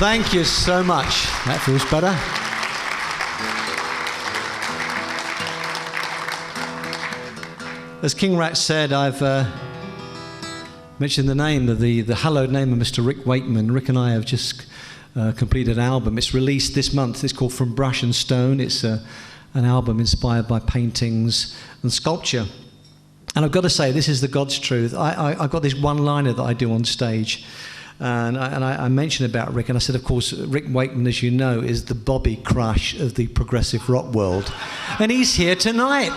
Thank you so much. That feels better. As King Rat said, I've mentioned the name of the hallowed name of Mr. Rick Wakeman. Rick and I have just completed an album. It's released this month. It's called From Brush and Stone. It's an album inspired by paintings and sculpture. And I've got to say, this is the God's truth. I've got this one-liner that I do on stage. And I mentioned about Rick, and I said, of course, Rick Wakeman, as you know, is the Bobby Crush of the progressive rock world. And he's here tonight.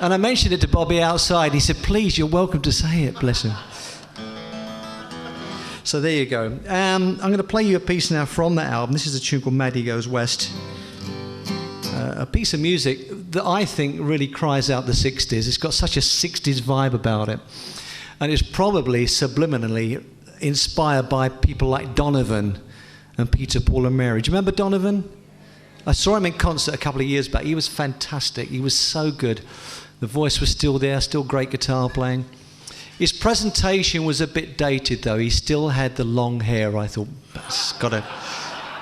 And I mentioned it to Bobby outside. He said, please, you're welcome to say it, bless him. So there you go. I'm going to play you a piece now from that album. This is a tune called Maddie Goes West. A piece of music that I think really cries out the 60s. It's got such a 60s vibe about it. And it's probably subliminally inspired by people like Donovan and Peter, Paul and Mary. Do you remember Donovan? I saw him in concert a couple of years back. He was fantastic. He was so good. The voice was still there, still great guitar playing. His presentation was a bit dated, though. He still had the long hair. I thought, got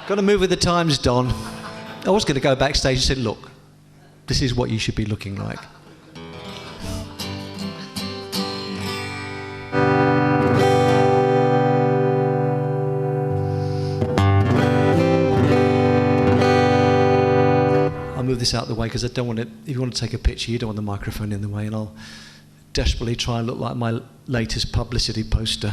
to move with the times, Don. I was going to go backstage and say, look, this is what you should be looking like. I'll move this out of the way because I don't want it. If you want to take a picture, you don't want the microphone in the way, and I'll desperately try and look like my latest publicity poster.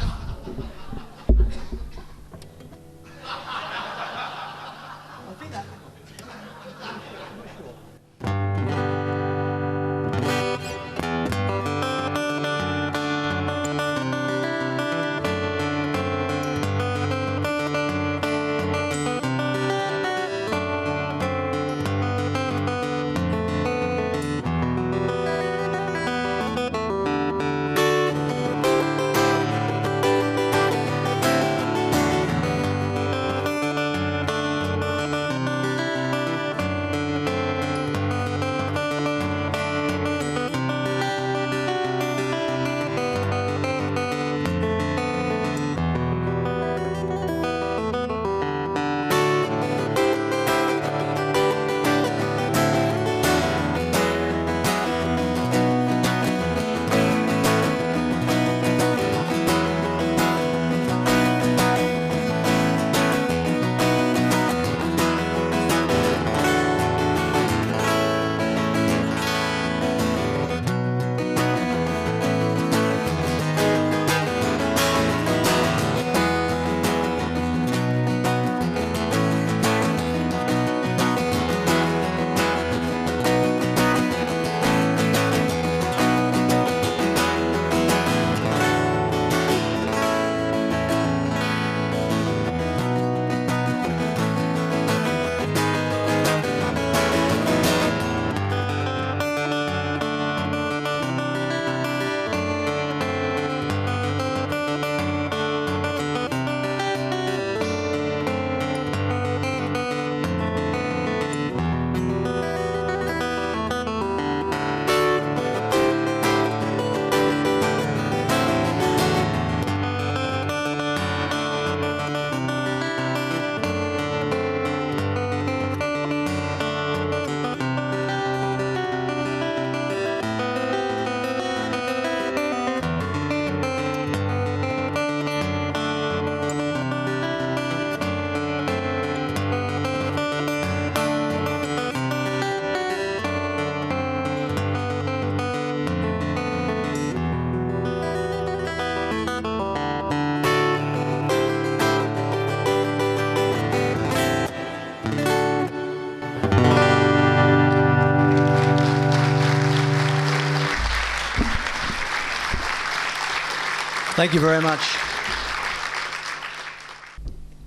Thank you very much.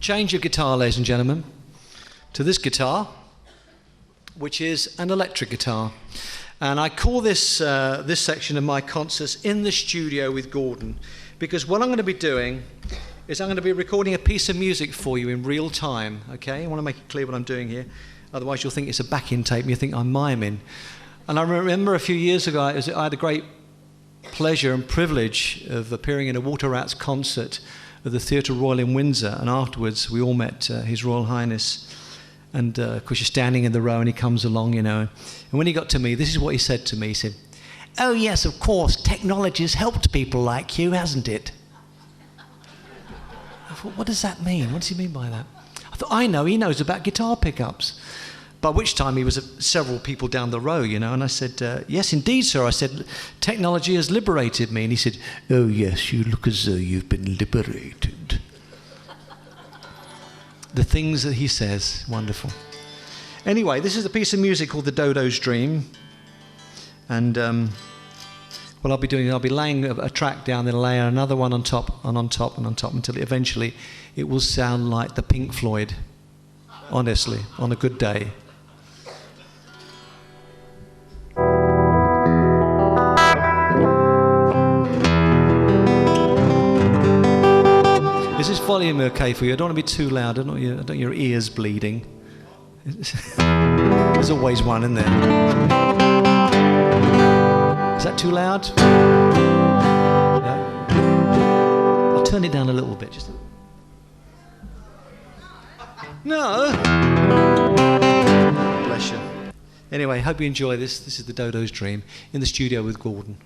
Change your guitar, ladies and gentlemen, to this guitar, which is an electric guitar. And I call this this section of my concerts In the Studio with Gordon, because what I'm going to be doing is I'm going to be recording a piece of music for you in real time, okay? I want to make it clear what I'm doing here. Otherwise you'll think it's a back-in tape and you think I'm miming. And I remember a few years ago, I had a great pleasure and privilege of appearing in a Water Rats concert at the Theatre Royal in Windsor, and afterwards we all met His Royal Highness. And of course, you're standing in the row, and he comes along, you know. And when he got to me, this is what he said to me. He said, "Oh yes, of course, technology has helped people like you, hasn't it?" I thought, what does that mean? What does he mean by that? I thought, I know, he knows about guitar pickups. By which time he was several people down the row, you know, and I said, "Yes, indeed, sir." I said, "Technology has liberated me." And he said, "Oh yes, you look as though you've been liberated." The things that he says, wonderful. Anyway, this is a piece of music called The Dodo's Dream. And what I'll be laying a track down, then laying another one on top, and on top, and on top, until eventually it will sound like the Pink Floyd, honestly, on a good day. Is this volume okay for you? I don't want to be too loud. I don't want your ears bleeding. There's always one, isn't there? Is that too loud? No? I'll turn it down a little bit. Just. No. Bless you. Anyway, hope you enjoy this. This is The Dodo's Dream in the studio with Gordon.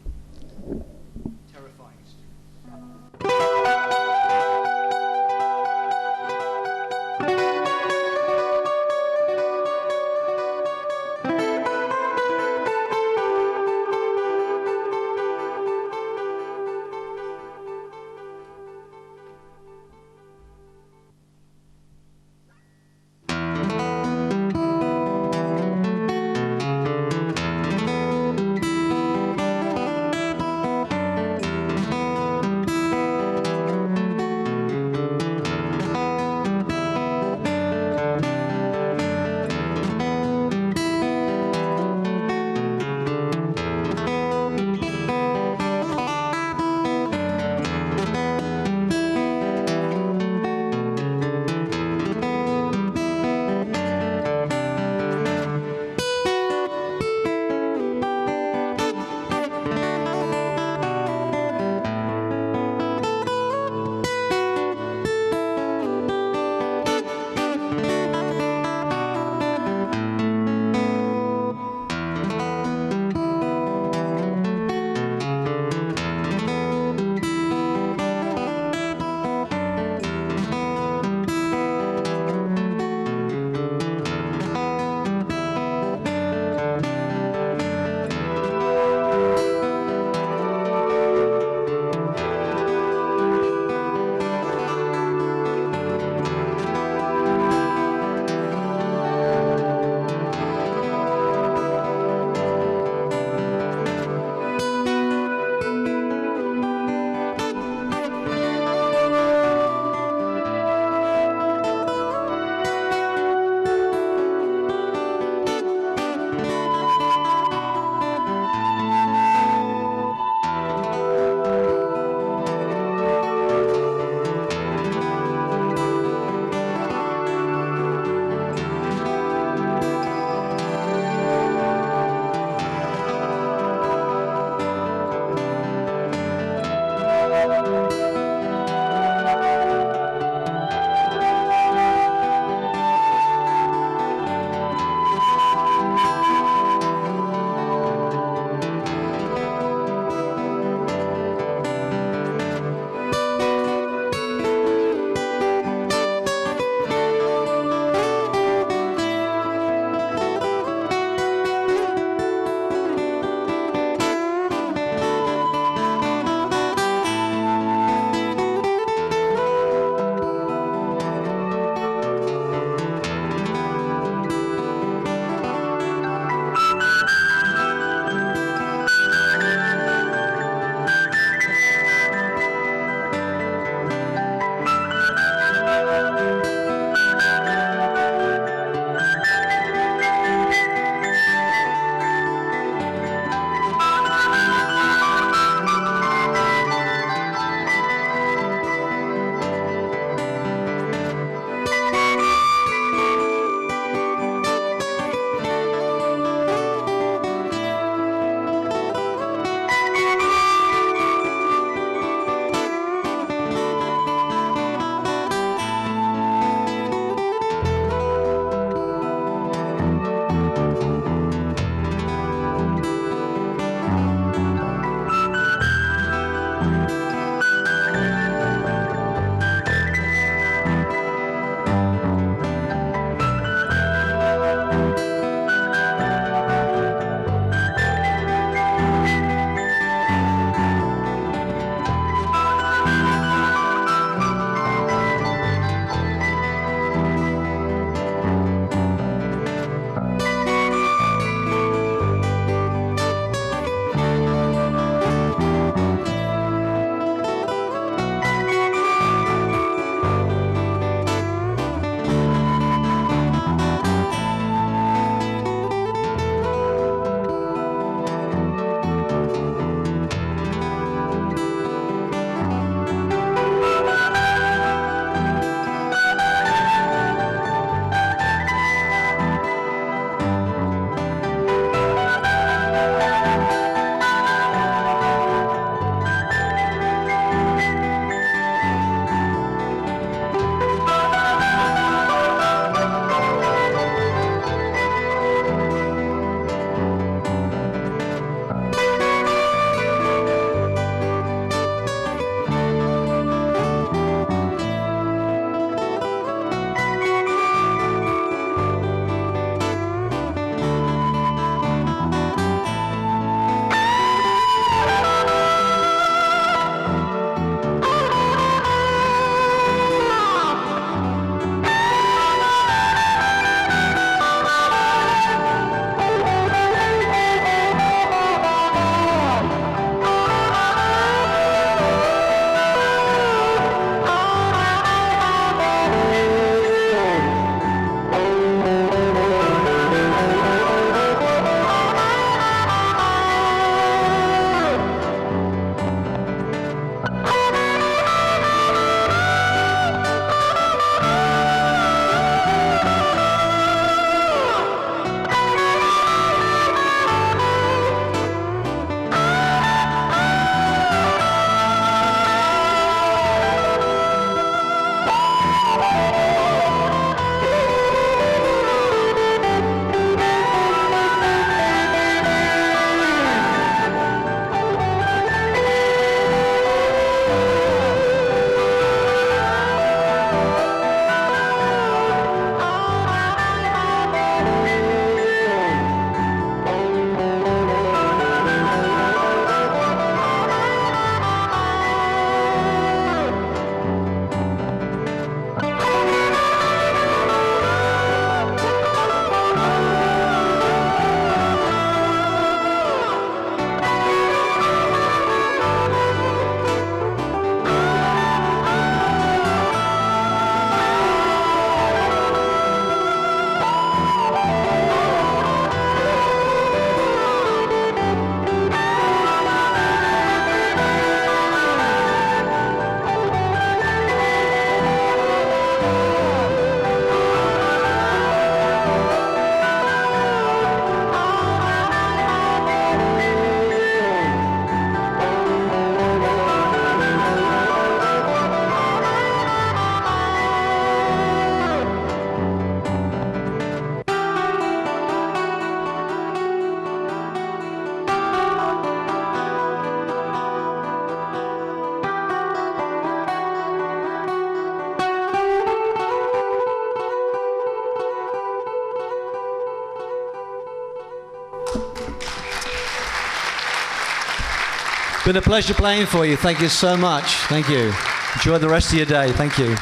Been a pleasure playing for you. Thank you so much. Thank you. Enjoy the rest of your day. Thank you.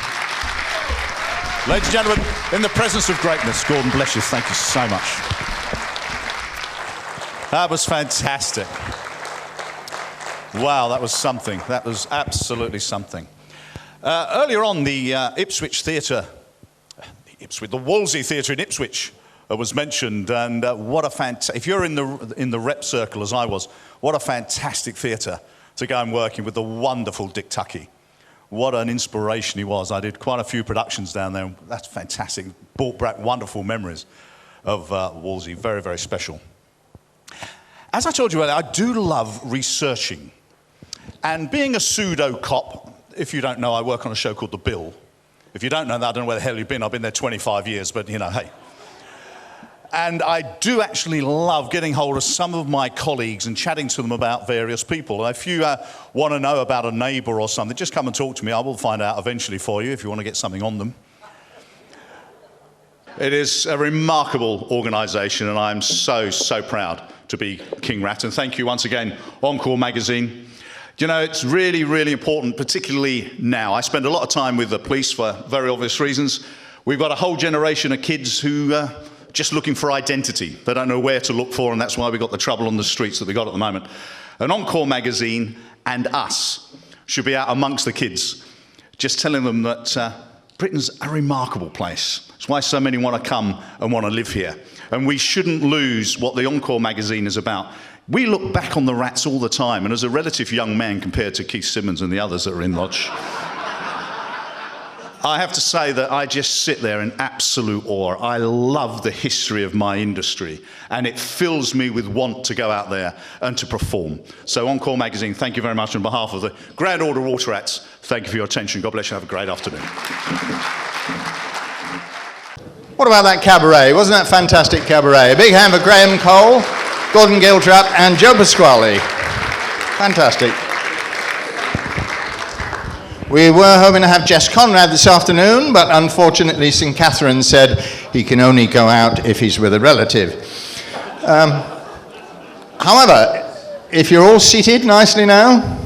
Ladies and gentlemen, in the presence of greatness, Gordon, bless you. Thank you so much. That was fantastic. Wow, that was something. That was absolutely something. Earlier on, the Ipswich Theatre, the Wolsey Theatre in Ipswich was mentioned, and what a fantastic, if you're in the rep circle as I was, what a fantastic theatre to go and work in with the wonderful Dick Tuckey. What an inspiration he was. I did quite a few productions down there, and that's fantastic. Brought back wonderful memories of Wolsey, very, very special. As I told you earlier, I do love researching. And being a pseudo-cop, if you don't know, I work on a show called The Bill. If you don't know that, I don't know where the hell you've been. I've been there 25 years, but, you know, hey. And I do actually love getting hold of some of my colleagues and chatting to them about various people. And if you want to know about a neighbour or something, just come and talk to me. I will find out eventually for you if you want to get something on them. It is a remarkable organisation, and I'm so, so proud to be King Rat. And thank you once again, Encore magazine. You know, it's really, really important, particularly now. I spend a lot of time with the police for very obvious reasons. We've got a whole generation of kids who are just looking for identity. They don't know where to look for, and that's why we've got the trouble on the streets that we've got at the moment. An Encore magazine and us should be out amongst the kids, just telling them that Britain's a remarkable place. It's why so many want to come and want to live here. And we shouldn't lose what the Encore magazine is about. We look back on the Rats all the time, and as a relative young man compared to Keith Simmons and the others that are in Lodge, I have to say that I just sit there in absolute awe. I love the history of my industry, and it fills me with want to go out there and to perform. So Encore magazine, thank you very much on behalf of the Grand Order Water Rats. Thank you for your attention. God bless you. Have a great afternoon. What about that cabaret? Wasn't that fantastic cabaret? A big hand for Graham Cole, Gordon Giltrap and Joe Pasquale. Fantastic. We were hoping to have Jess Conrad this afternoon, but unfortunately St. Catherine said he can only go out if he's with a relative. However, if you're all seated nicely now.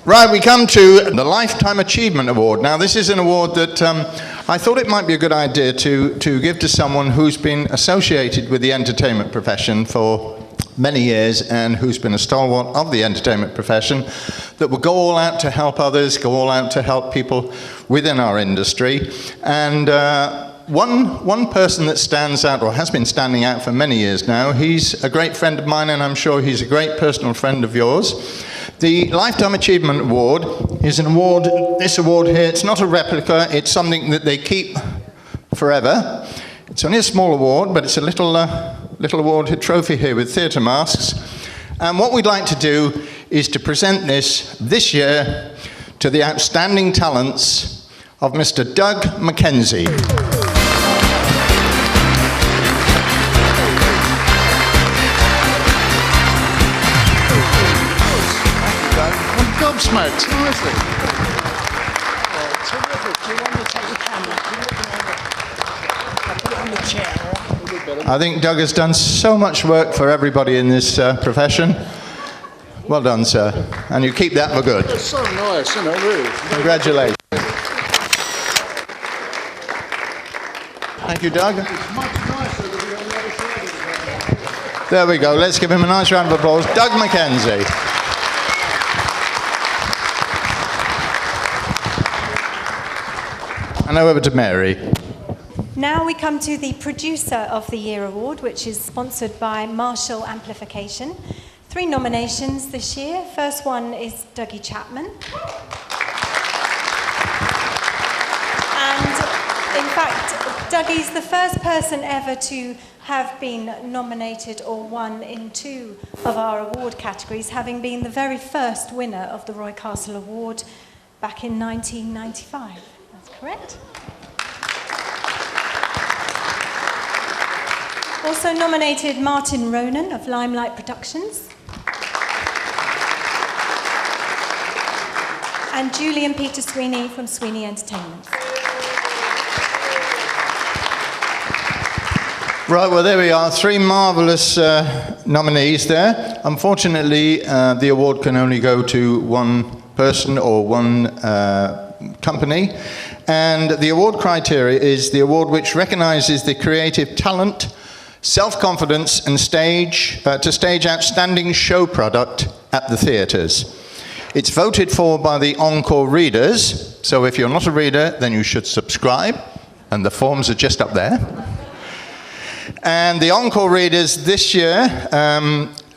Right, we come to the Lifetime Achievement Award. Now, this is an award that I thought it might be a good idea to give to someone who's been associated with the entertainment profession for many years and who's been a stalwart of the entertainment profession, that will go all out to help others, go all out to help people within our industry. And one person that stands out, or has been standing out for many years now, he's a great friend of mine, and I'm sure he's a great personal friend of yours. The Lifetime Achievement Award is an award, this award here, it's not a replica, it's something that they keep forever. It's only a small award, but it's a little award trophy here with theatre masks. And what we'd like to do is to present this year to the outstanding talents of Mr. Doug Mackenzie. Gobsmacked, honestly. Oh, terrific. Do you want to take the camera? I'll put it on the chair. I think Doug has done so much work for everybody in this profession. Well done, sir. And you keep that for good. It's so nice, isn't it, really? Congratulations. Thank you, Doug. It's much nicer to be on the other side of the camera. There we go. Let's give him a nice round of applause. Doug Mackenzie. And now over to Mary. Now we come to the Producer of the Year Award, which is sponsored by Marshall Amplification. 3 nominations this year. First one is Dougie Chapman. And in fact, Dougie's the first person ever to have been nominated or won in 2 of our award categories, having been the very first winner of the Roy Castle Award back in 1995. That's correct. Also nominated Martin Ronan of Limelight Productions. And Julian Peter Sweeney from Sweeney Entertainment. Right, well, there we are. 3 marvellous nominees there. Unfortunately, the award can only go to one person or one company. And the award criteria is the award which recognises the creative talent, self-confidence, and to stage outstanding show product at the theatres. It's voted for by the Encore readers. So if you're not a reader, then you should subscribe. And the forms are just up there. And the Encore readers this year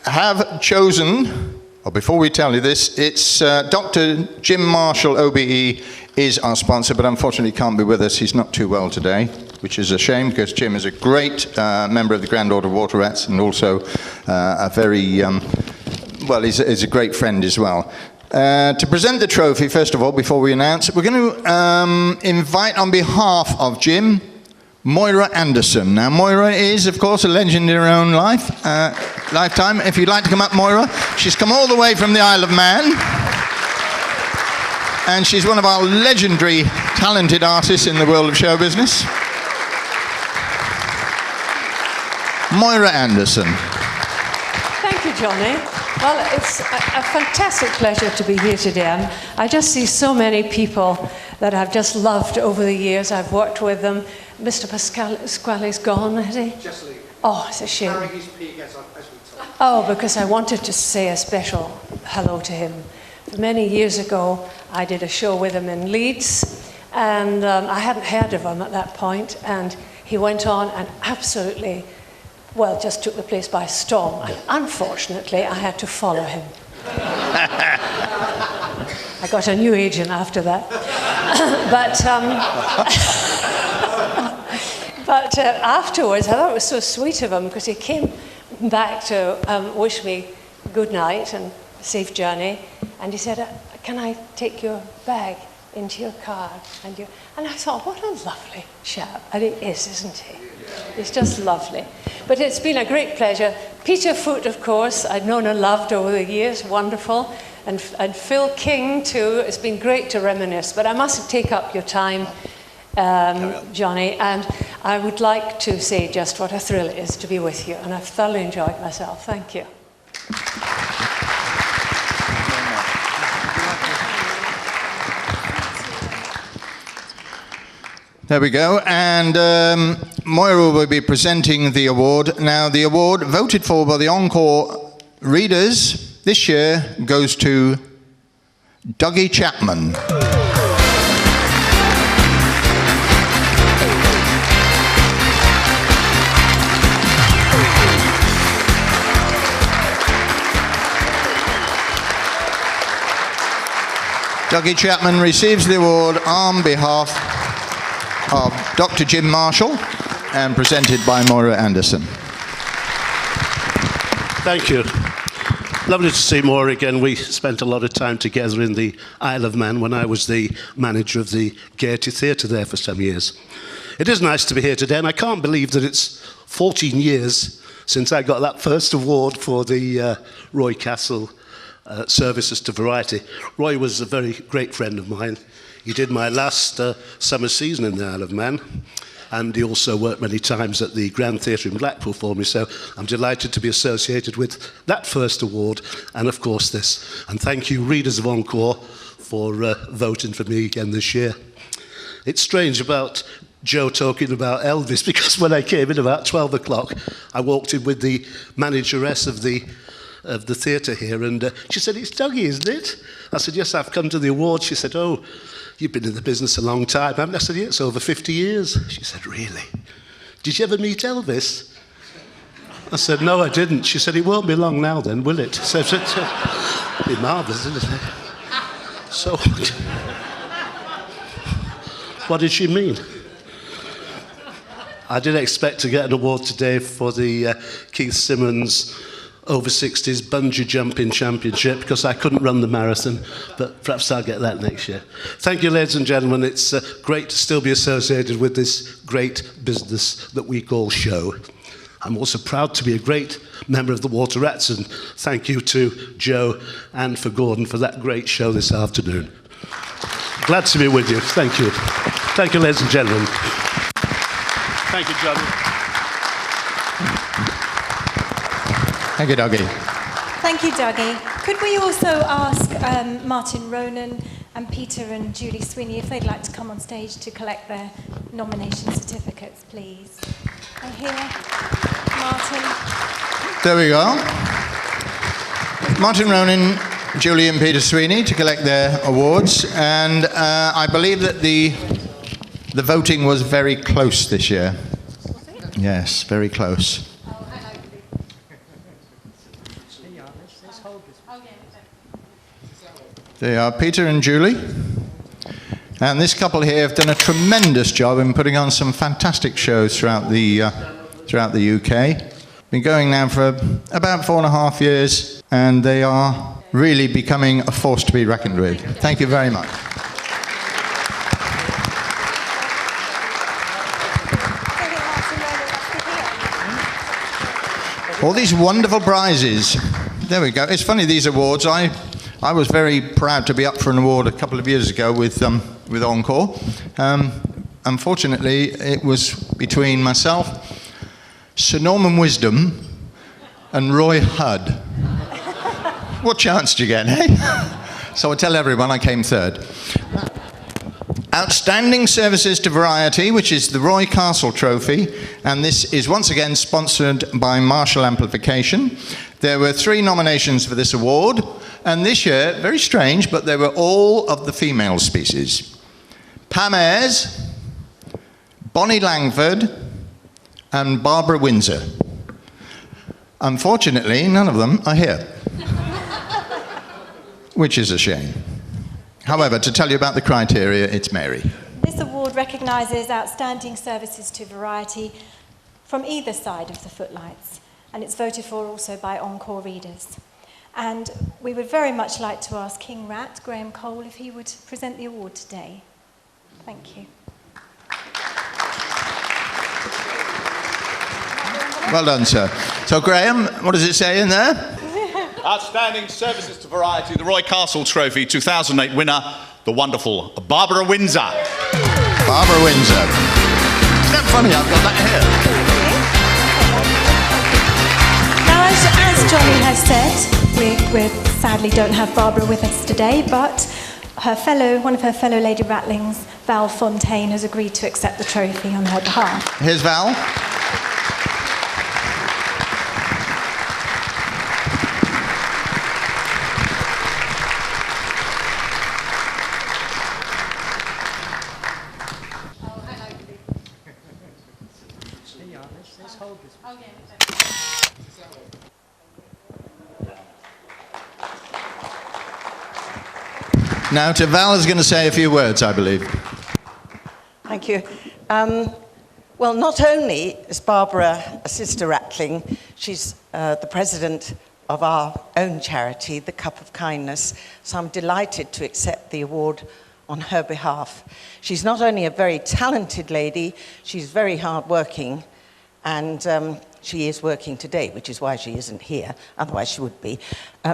have chosen, well, before we tell you this, it's Dr. Jim Marshall, OBE, is our sponsor, but unfortunately can't be with us. He's not too well today, which is a shame, because Jim is a great member of the Grand Order of Water Rats, and also a very, well, he's a great friend as well. To present the trophy, first of all, before we announce, we're going to invite on behalf of Jim, Moira Anderson. Now, Moira is, of course, a legend in her own lifetime. If you'd like to come up, Moira. She's come all the way from the Isle of Man. And she's one of our legendary, talented artists in the world of show business. Moira Anderson. Thank you, Johnny. Well, it's a fantastic pleasure to be here today. I just see so many people that I've just loved over the years. I've worked with them. Mr. Pasquale's gone, has he? Just leave. Oh, it's a shame. Carrying his pig as we talk. Oh, because I wanted to say a special hello to him. Many years ago, I did a show with him in Leeds, and I hadn't heard of him at that point, and he went on and absolutely, well, just took the place by storm. And unfortunately, I had to follow him. I got a new agent after that. But afterwards, I thought it was so sweet of him, because he came back to wish me good night and safe journey, and he said, can I take your bag into your car? And I thought, what a lovely chap. And he is, isn't he? He's just lovely. But it's been a great pleasure. Peter Foote, of course, I've known and loved over the years, wonderful. And Phil King, too. It's been great to reminisce. But I mustn't take up your time, Johnny, and I would like to say just what a thrill it is to be with you, and I've thoroughly enjoyed myself. Thank you. There we go, and Moira will be presenting the award. Now, the award voted for by the Encore readers this year goes to Dougie Chapman. Dougie Chapman receives the award on behalf of Dr. Jim Marshall and presented by Moira Anderson. Thank you. Lovely to see Moira again. We spent a lot of time together in the Isle of Man when I was the manager of the Gaiety Theatre there for some years. It is nice to be here today, and I can't believe that it's 14 years since I got that first award for the Roy Castle services to Variety. Roy was a very great friend of mine. He did my last summer season in the Isle of Man, and he also worked many times at the Grand Theatre in Blackpool for me, so I'm delighted to be associated with that first award, and of course this. And thank you, readers of Encore, for voting for me again this year. It's strange about Joe talking about Elvis, because when I came in about 12 o'clock, I walked in with the manageress of the theatre here, and she said, "It's Dougie, isn't it?" I said, "Yes, I've come to the awards." She said, "Oh, you've been in the business a long time, haven't you?" I said, "Yeah, it's over 50 years. She said, "Really? Did you ever meet Elvis?" I said, "No, I didn't." She said, "It won't be long now then, will it?" So it'd be marvellous, isn't it? So, what did she mean? I did expect to get an award today for the Keith Simmons over 60s bungee jumping championship, because I couldn't run the marathon, but perhaps I'll get that next year. Thank you, ladies and gentlemen. It's great to still be associated with this great business that we call show. I'm also proud to be a great member of the Water Rats, and thank you to Joe and for Gordon for that great show this afternoon. Glad to be with you. Thank you. Thank you, ladies and gentlemen. Thank you, John. Thank you, Dougie. Thank you, Dougie. Could we also ask Martin Ronan and Peter and Julie Sweeney if they'd like to come on stage to collect their nomination certificates, please? And here, Martin. There we go. Martin Ronan, Julie and Peter Sweeney to collect their awards. And I believe that the voting was very close this year. Yes, very close. They are Peter and Julie. And this couple here have done a tremendous job in putting on some fantastic shows throughout the UK. Been going now for about 4.5 years, and they are really becoming a force to be reckoned with. Thank you very much. All these wonderful prizes. There we go. It's funny, these awards. I was very proud to be up for an award a couple of years ago with Encore. Unfortunately, it was between myself, Sir Norman Wisdom, and Roy Hudd. What chance do you get, eh? So I tell everyone I came third. Outstanding Services to Variety, which is the Roy Castle Trophy, and this is once again sponsored by Marshall Amplification. There were 3 nominations for this award, and this year, very strange, but they were all of the female species. Pam Ayres, Bonnie Langford, and Barbara Windsor. Unfortunately, none of them are here, which is a shame. However, to tell you about the criteria, it's Mary. This award recognises outstanding services to variety from either side of the footlights, and it's voted for also by Encore readers. And we would very much like to ask King Rat, Graham Cole, if he would present the award today. Thank you. Well done, sir. So, Graham, what does it say in there? Outstanding Services to Variety, the Roy Castle Trophy 2008 winner, the wonderful Barbara Windsor. Barbara Windsor. Isn't that funny? I've got that here. Now, as Johnny has said, we sadly don't have Barbara with us today, but one of her fellow Lady Ratlings, Val Fontaine, has agreed to accept the trophy on her behalf. Here's Val. Now, to Val is going to say a few words, I believe. Thank you. Well, not only is Barbara a sister Rattling, she's the president of our own charity, the Cup of Kindness, so I'm delighted to accept the award on her behalf. She's not only a very talented lady, she's very hardworking, and she is working today, which is why she isn't here, otherwise she would be.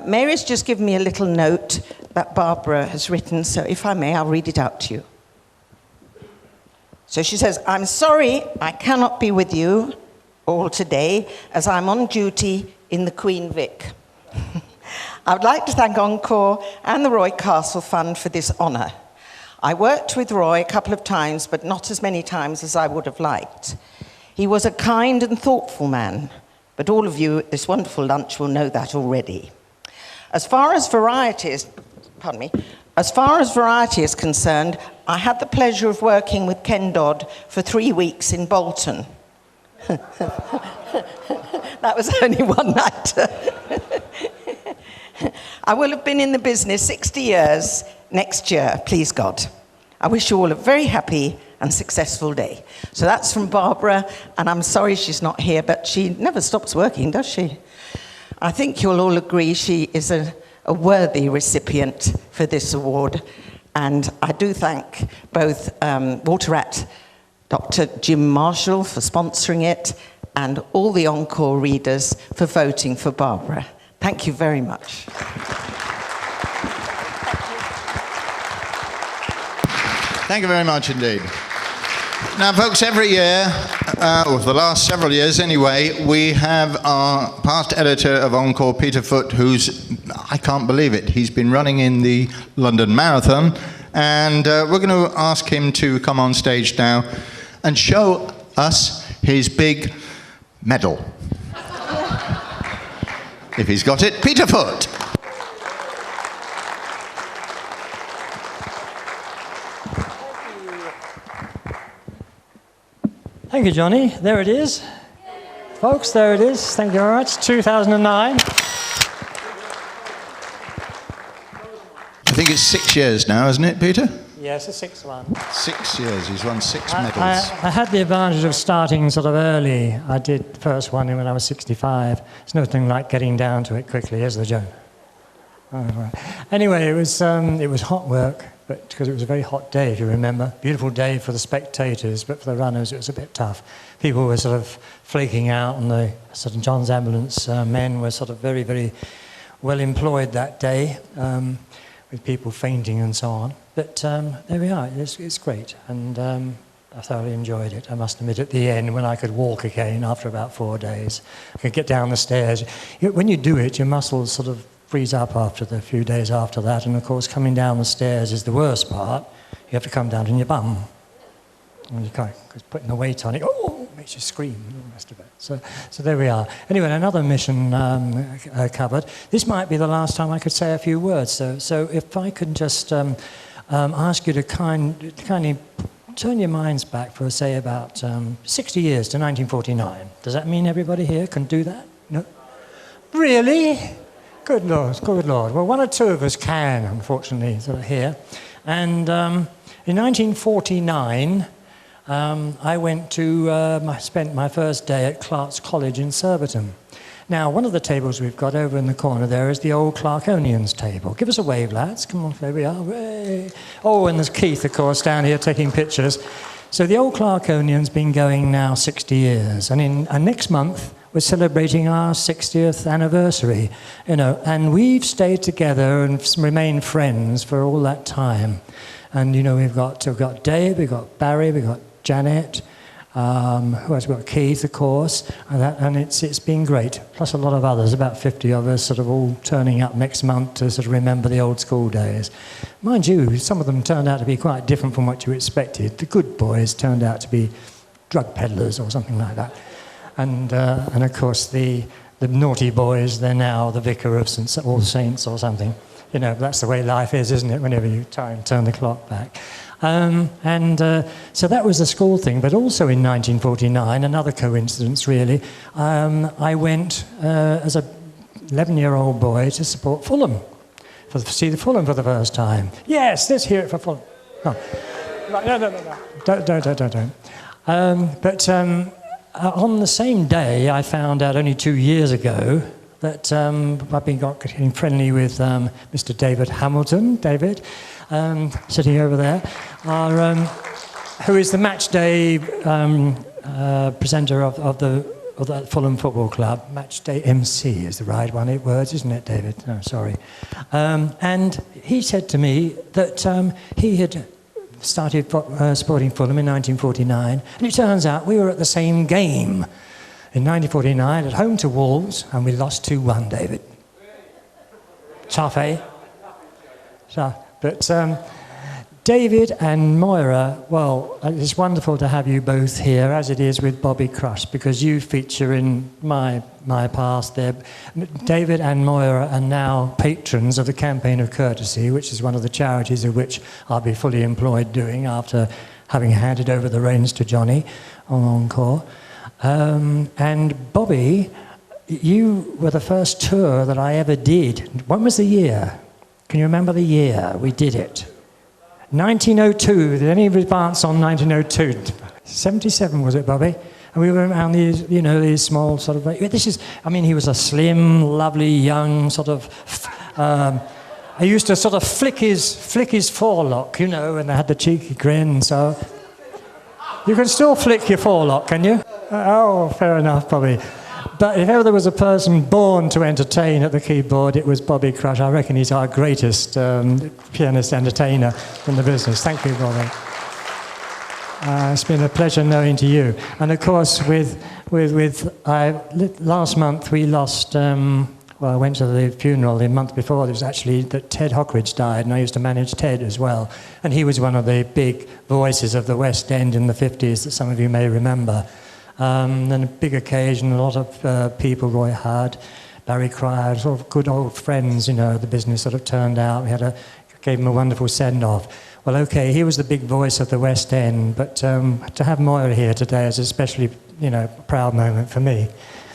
Mary's just given me a little note that Barbara has written, so if I may, I'll read it out to you. So she says, "I'm sorry I cannot be with you all today, as I'm on duty in the Queen Vic. I would like to thank Encore and the Roy Castle Fund for this honour. I worked with Roy a couple of times, but not as many times as I would have liked. He was a kind and thoughtful man, but all of you at this wonderful lunch will know that already. As far as variety is concerned, I had the pleasure of working with Ken Dodd for 3 weeks in Bolton." That was only one night. "I will have been in the business 60 years next year, please God. I wish you all a very happy and successful day." So that's from Barbara, and I'm sorry she's not here, but she never stops working, does she? I think you'll all agree she is a worthy recipient for this award, and I do thank both Walter Ratt, Dr. Jim Marshall for sponsoring it, and all the Encore readers for voting for Barbara. Thank you very much. Thank you very much indeed. Now, folks, every year or for the last several years anyway, we have our past editor of Encore, Peter Foote, who's, I can't believe it, he's been running in the London Marathon, and we're going to ask him to come on stage now and show us his big medal. If he's got it, Peter Foote. Thank you, Johnny. There it is. Folks, there it is. Thank you very much. 2009. I think it's 6 years now, isn't it, Peter? Yes, the sixth one. 6 years. He's won six medals. I had the advantage of starting sort of early. I did the first one when I was 65. It's nothing like getting down to it quickly, is there, Joe? Oh, right. Anyway, it was hot work, but because it was a very hot day, if you remember. Beautiful day for the spectators, but for the runners, it was a bit tough. People were sort of flaking out, and the sort of John's Ambulance men were sort of very, very well employed that day, with people fainting and so on. But there we are. It's great, and I thoroughly enjoyed it. I must admit, at the end, when I could walk again after about 4 days, I could get down the stairs. When you do it, your muscles sort of freeze up after the few days after that, and of course coming down the stairs is the worst part. You have to come down on your bum, and you can't, because putting the weight on it, makes you scream, all the rest of it. So there we are. Anyway, another mission covered. This might be the last time I could say a few words, so if I could just ask you to kindly turn your minds back for, say, about 60 years to 1949. Does that mean everybody here can do that? No? Really? Good Lord, good Lord. Well, one or two of us can, unfortunately, sort of here. And in 1949, I went to, spent my first day at Clark's College in Surbiton. Now, one of the tables we've got over in the corner there is the old Clarkonians table. Give us a wave, lads. Come on, there we are. Way. Oh, and there's Keith, of course, down here taking pictures. So the old Clarkonians been going now 60 years. And next month, we're celebrating our 60th anniversary, and we've stayed together and remained friends for all that time. And, we've got Dave, we've got Barry, we've got Janet, who else? We've got Keith, of course, and it's been great. Plus a lot of others, about 50 of us, sort of all turning up next month to sort of remember the old school days. Mind you, some of them turned out to be quite different from what you expected. The good boys turned out to be drug peddlers or something like that. And of course, the naughty boys, they're now the vicar of All Saints or something. That's the way life is, isn't it, whenever you try and turn the clock back. So that was the school thing. But also in 1949, another coincidence, really, I went as a 11-year-old boy to support Fulham, see the Fulham for the first time. Yes, let's hear it for Fulham. No. Don't. On the same day, I found out only 2 years ago that I've been getting friendly with Mr. David Hamilton, sitting over there, who is the match day presenter of the Fulham Football Club. Match day MC is the right one, words, isn't it, David? No, sorry. And he said to me that he had started supporting Fulham in 1949, and it turns out we were at the same game in 1949 at home to Wolves, and we lost 2-1, David. Tough, eh? Tough. But David and Moira, well, it's wonderful to have you both here, as it is with Bobby Crush, because you feature in my past there. David and Moira are now patrons of the Campaign of Courtesy, which is one of the charities of which I'll be fully employed doing after having handed over the reins to Johnny on Encore. And Bobby, you were the first tour that I ever did. When was the year? Can you remember the year we did it? 1902. Did any advance on 1902? 77 was it, Bobby? And we were around these, these small sort of. He was a slim, lovely, young sort of. I used to sort of flick his forelock, and they had the cheeky grin. So you can still flick your forelock, can you? Oh, fair enough, Bobby. But if ever there was a person born to entertain at the keyboard, it was Bobby Crush. I reckon he's our greatest pianist entertainer in the business. Thank you, Bobby. It's been a pleasure knowing to you. And of course, last month we lost, well, I went to the funeral the month before. It was actually that Ted Hockridge died, and I used to manage Ted as well. And he was one of the big voices of the West End in the 50s that some of you may remember. And a big occasion, a lot of people, Roy Howard, Barry Cryer, sort of good old friends, you know, the business sort of turned out. Gave him a wonderful send-off. Well, okay, he was the big voice of the West End, but to have Moira here today is especially, you know, a proud moment for me,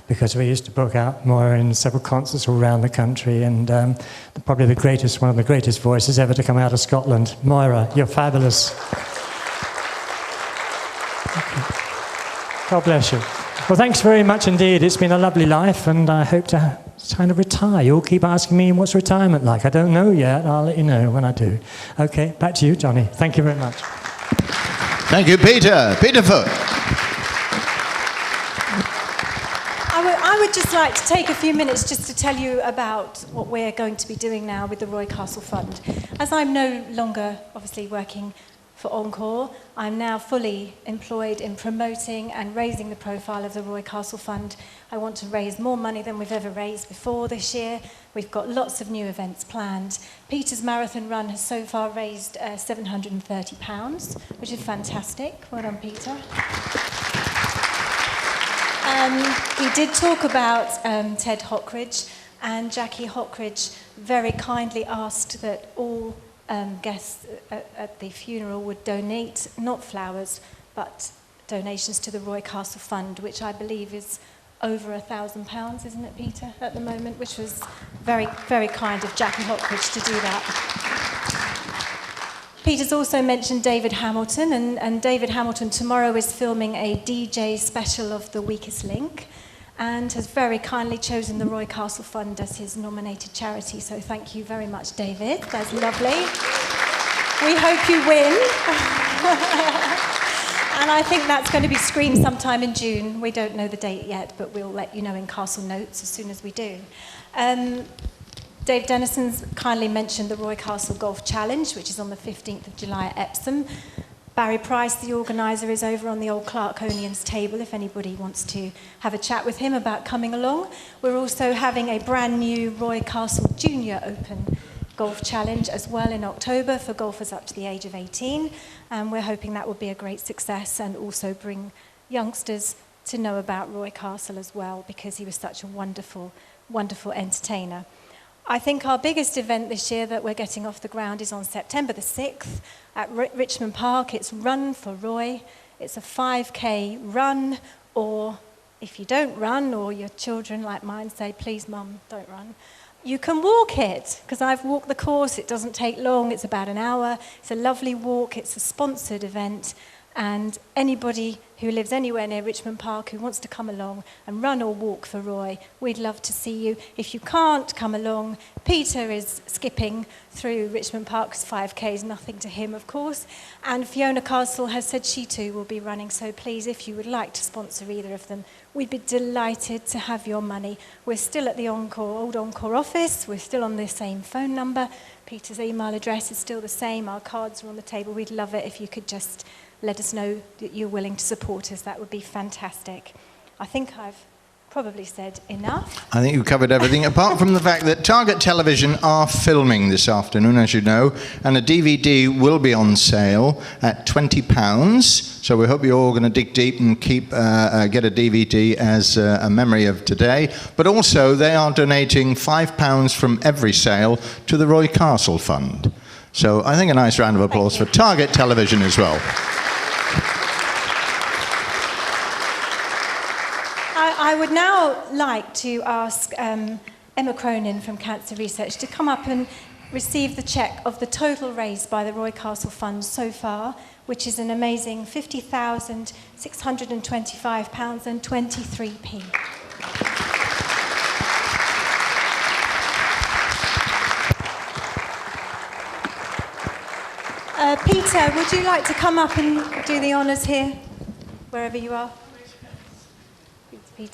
because we used to book out Moira in several concerts all around the country, and probably one of the greatest voices ever to come out of Scotland. Moira, you're fabulous. God bless you. Well, thanks very much indeed. It's been a lovely life, and I hope to kind of retire. You all keep asking me, what's retirement like? I don't know yet. I'll let you know when I do. Okay, back to you, Johnny. Thank you very much. Thank you, Peter. Peter Foot. I would just like to take a few minutes just to tell you about what we're going to be doing now with the Roy Castle Fund. As I'm no longer, obviously, working for Encore, I'm now fully employed in promoting and raising the profile of the Roy Castle Fund. I want to raise more money than we've ever raised before this year. We've got lots of new events planned. Peter's marathon run has so far raised £730, which is fantastic. Well done, Peter. He did talk about Ted Hockridge, and Jackie Hockridge very kindly asked that all guests at the funeral would donate, not flowers, but donations to the Roy Castle Fund, which I believe is over £1,000, isn't it, Peter, at the moment, which was very, very kind of Jackie Hockridge to do that. Peter's also mentioned David Hamilton, and David Hamilton tomorrow is filming a DJ special of The Weakest Link, and has very kindly chosen the Roy Castle Fund as his nominated charity. So thank you very much, David. That's lovely. We hope you win. And I think that's going to be screened sometime in June. We don't know the date yet, but we'll let you know in Castle Notes as soon as we do. Dave Dennison's kindly mentioned the Roy Castle Golf Challenge, which is on the 15th of July at Epsom. Barry Price, the organiser, is over on the old Clarkonian's table if anybody wants to have a chat with him about coming along. We're also having a brand new Roy Castle Junior Open Golf Challenge as well in October for golfers up to the age of 18. And we're hoping that will be a great success and also bring youngsters to know about Roy Castle as well, because he was such a wonderful, wonderful entertainer. I think our biggest event this year that we're getting off the ground is on September the 6th at Richmond Park. It's Run for Roy. It's a 5K run, or if you don't run, or your children like mine say, please, Mum, don't run, you can walk it, because I've walked the course. It doesn't take long. It's about an hour. It's a lovely walk. It's a sponsored event. And anybody who lives anywhere near Richmond Park who wants to come along and run or walk for Roy, we'd love to see you. If you can't come along, Peter is skipping through Richmond Park's 5K is nothing to him, of course. And Fiona Castle has said she too will be running. So please, if you would like to sponsor either of them, we'd be delighted to have your money. We're still at the old Encore office. We're still on the same phone number. Peter's email address is still the same. Our cards are on the table. We'd love it if you could just let us know that you're willing to support us. That would be fantastic. I think I've probably said enough. I think you've covered everything, apart from the fact that Target Television are filming this afternoon, as you know, and a DVD will be on sale at £20. So we hope you're all going to dig deep and get a DVD as a memory of today. But also, they are donating £5 from every sale to the Roy Castle Fund. So I think a nice round of applause for Target Television as well. I would now like to ask Emma Cronin from Cancer Research to come up and receive the cheque of the total raised by the Roy Castle Fund so far, which is an amazing £50,625.23. Peter, would you like to come up and do the honours here, wherever you are?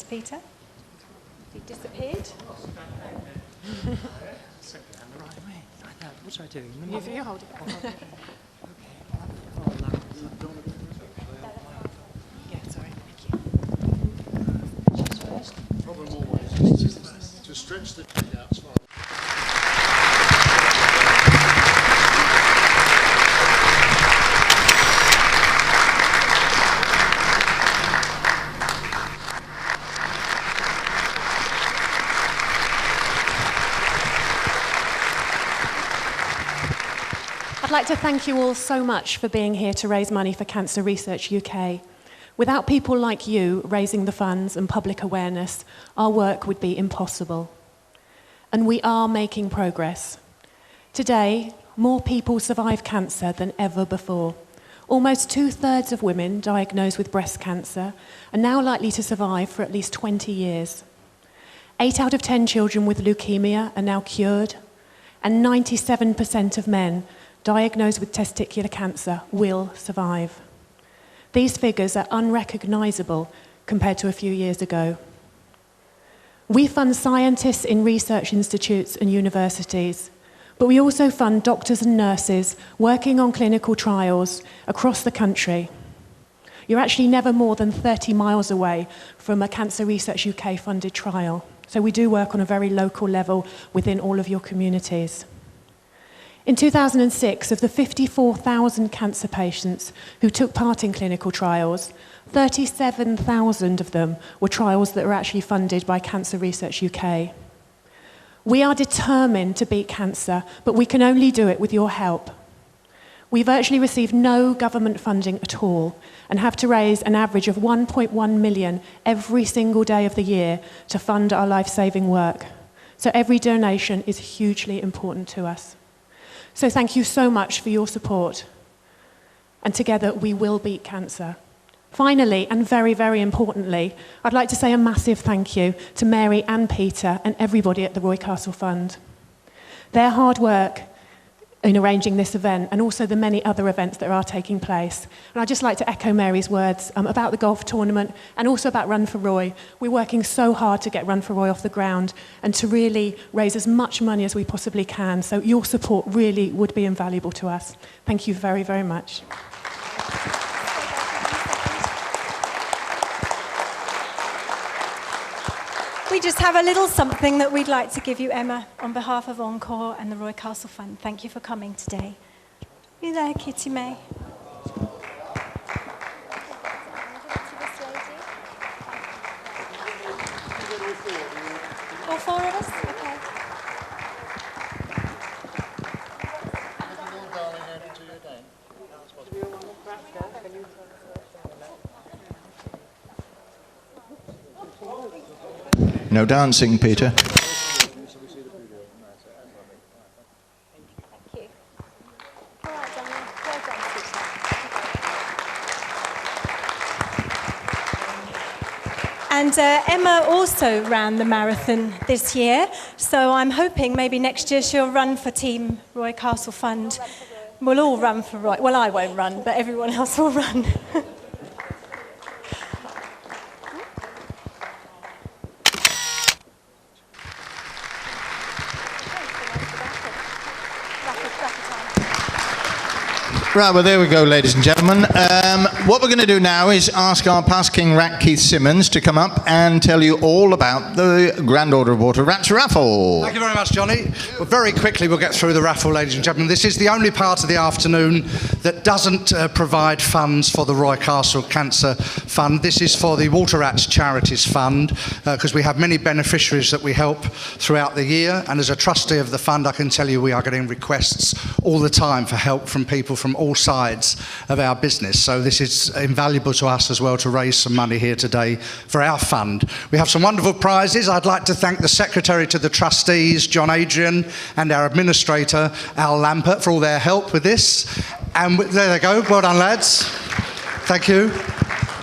Peter? He disappeared? What should I do? You hold it. stretch the thing out as far. I'd like to thank you all so much for being here to raise money for Cancer Research UK. Without people like you raising the funds and public awareness, our work would be impossible. And we are making progress. Today, more people survive cancer than ever before. Almost 2/3 of women diagnosed with breast cancer are now likely to survive for at least 20 years. 8 out of 10 children with leukemia are now cured, and 97% of men diagnosed with testicular cancer will survive. These figures are unrecognisable compared to a few years ago. We fund scientists in research institutes and universities, but we also fund doctors and nurses working on clinical trials across the country. You're actually never more than 30 miles away from a Cancer Research UK funded trial. So we do work on a very local level within all of your communities. In 2006, of the 54,000 cancer patients who took part in clinical trials, 37,000 of them were trials that were actually funded by Cancer Research UK. We are determined to beat cancer, but we can only do it with your help. We virtually receive no government funding at all and have to raise an average of 1.1 million every single day of the year to fund our life-saving work. So every donation is hugely important to us. So thank you so much for your support. And together we will beat cancer. Finally, and very, very importantly, I'd like to say a massive thank you to Mary and Peter and everybody at the Roy Castle Fund. Their hard work in arranging this event and also the many other events that are taking place. And I'd just like to echo Mary's words about the golf tournament and also about Run for Roy. We're working so hard to get Run for Roy off the ground and to really raise as much money as we possibly can. So your support really would be invaluable to us. Thank you very, very much. We just have a little something that we'd like to give you, Emma, on behalf of Encore and the Roy Castle Fund. Thank you for coming today. Are you there, Kitty May? All four of us? Okay. No dancing, Peter. And Emma also ran the marathon this year, so I'm hoping maybe next year she'll run for Team Roy Castle Fund. We'll all run for Roy. Well, I won't run, but everyone else will run. Right, well, there we go, ladies and gentlemen. What we're going to do now is ask our past King Rat, Keith Simmons, to come up and tell you all about the Grand Order of Water Rats raffle. Thank you very much, Johnny. Well, very quickly, we'll get through the raffle, ladies and gentlemen. This is the only part of the afternoon that doesn't provide funds for the Roy Castle Cancer Fund. This is for the Water Rats Charities Fund, because we have many beneficiaries that we help throughout the year. And as a trustee of the fund, I can tell you we are getting requests all the time for help from people from all sides of our business. So this is invaluable to us as well to raise some money here today for our fund. We have some wonderful prizes. I'd like to thank the Secretary to the Trustees, John Adrian, and our Administrator, Al Lampert, for all their help with this. And there they go. Well done, lads. Thank you.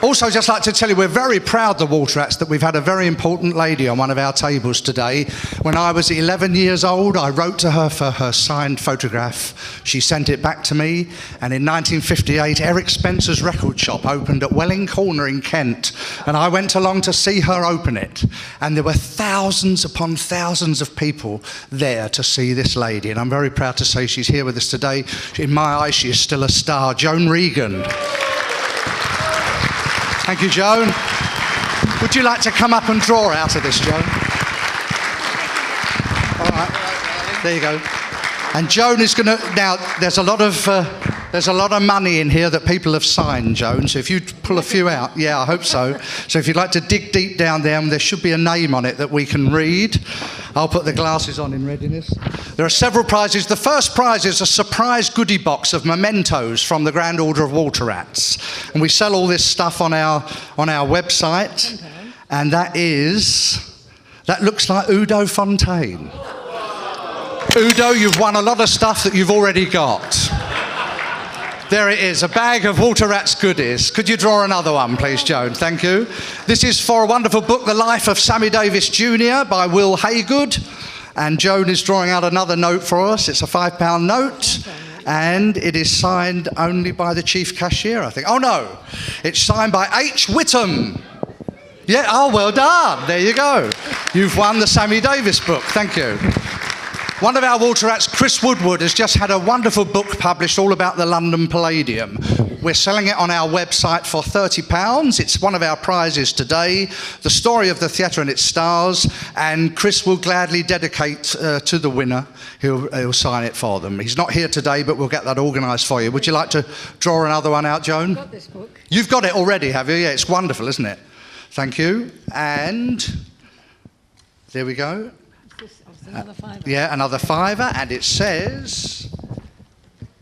Also, I'd just like to tell you, we're very proud, the Water Rats, that we've had a very important lady on one of our tables today. When I was 11 years old, I wrote to her for her signed photograph. She sent it back to me, and in 1958, Eric Spencer's record shop opened at Welling Corner in Kent, and I went along to see her open it. And there were thousands upon thousands of people there to see this lady, and I'm very proud to say she's here with us today. In my eyes, she is still a star. Joan Regan. Thank you, Joan. Would you like to come up and draw out of this, Joan? There you go. And Joan is going to... Now, there's a lot of money in here that people have signed, Joan, so if you pull a few out... Yeah, I hope so. So if you'd like to dig deep down there should be a name on it that we can read. I'll put the glasses on in readiness. There are several prizes. The first prize is a surprise goodie box of mementos from the Grand Order of Water Rats. And we sell all this stuff on our website. And that looks like Udo Fontaine. Udo, you've won a lot of stuff that you've already got. There it is, a bag of Water Rats goodies. Could you draw another one, please, Joan? Thank you. This is for a wonderful book, The Life of Sammy Davis Jr. by Will Haygood. And Joan is drawing out another note for us. It's a £5 note. And it is signed only by the chief cashier, I think. Oh, no. It's signed by H. Whittam. Yeah, oh, well done. There you go. You've won the Sammy Davis book. Thank you. One of our Water Rats, Chris Woodward, has just had a wonderful book published all about the London Palladium. We're selling it on our website for £30. It's one of our prizes today, the story of the theatre and its stars, and Chris will gladly dedicate to the winner. He'll sign it for them. He's not here today, but we'll get that organised for you. Would you like to draw another one out, Joan? I've got this book. You've got it already, have you? Yeah, it's wonderful, isn't it? Thank you. And there we go. Another £5. Yeah, another £5, and it says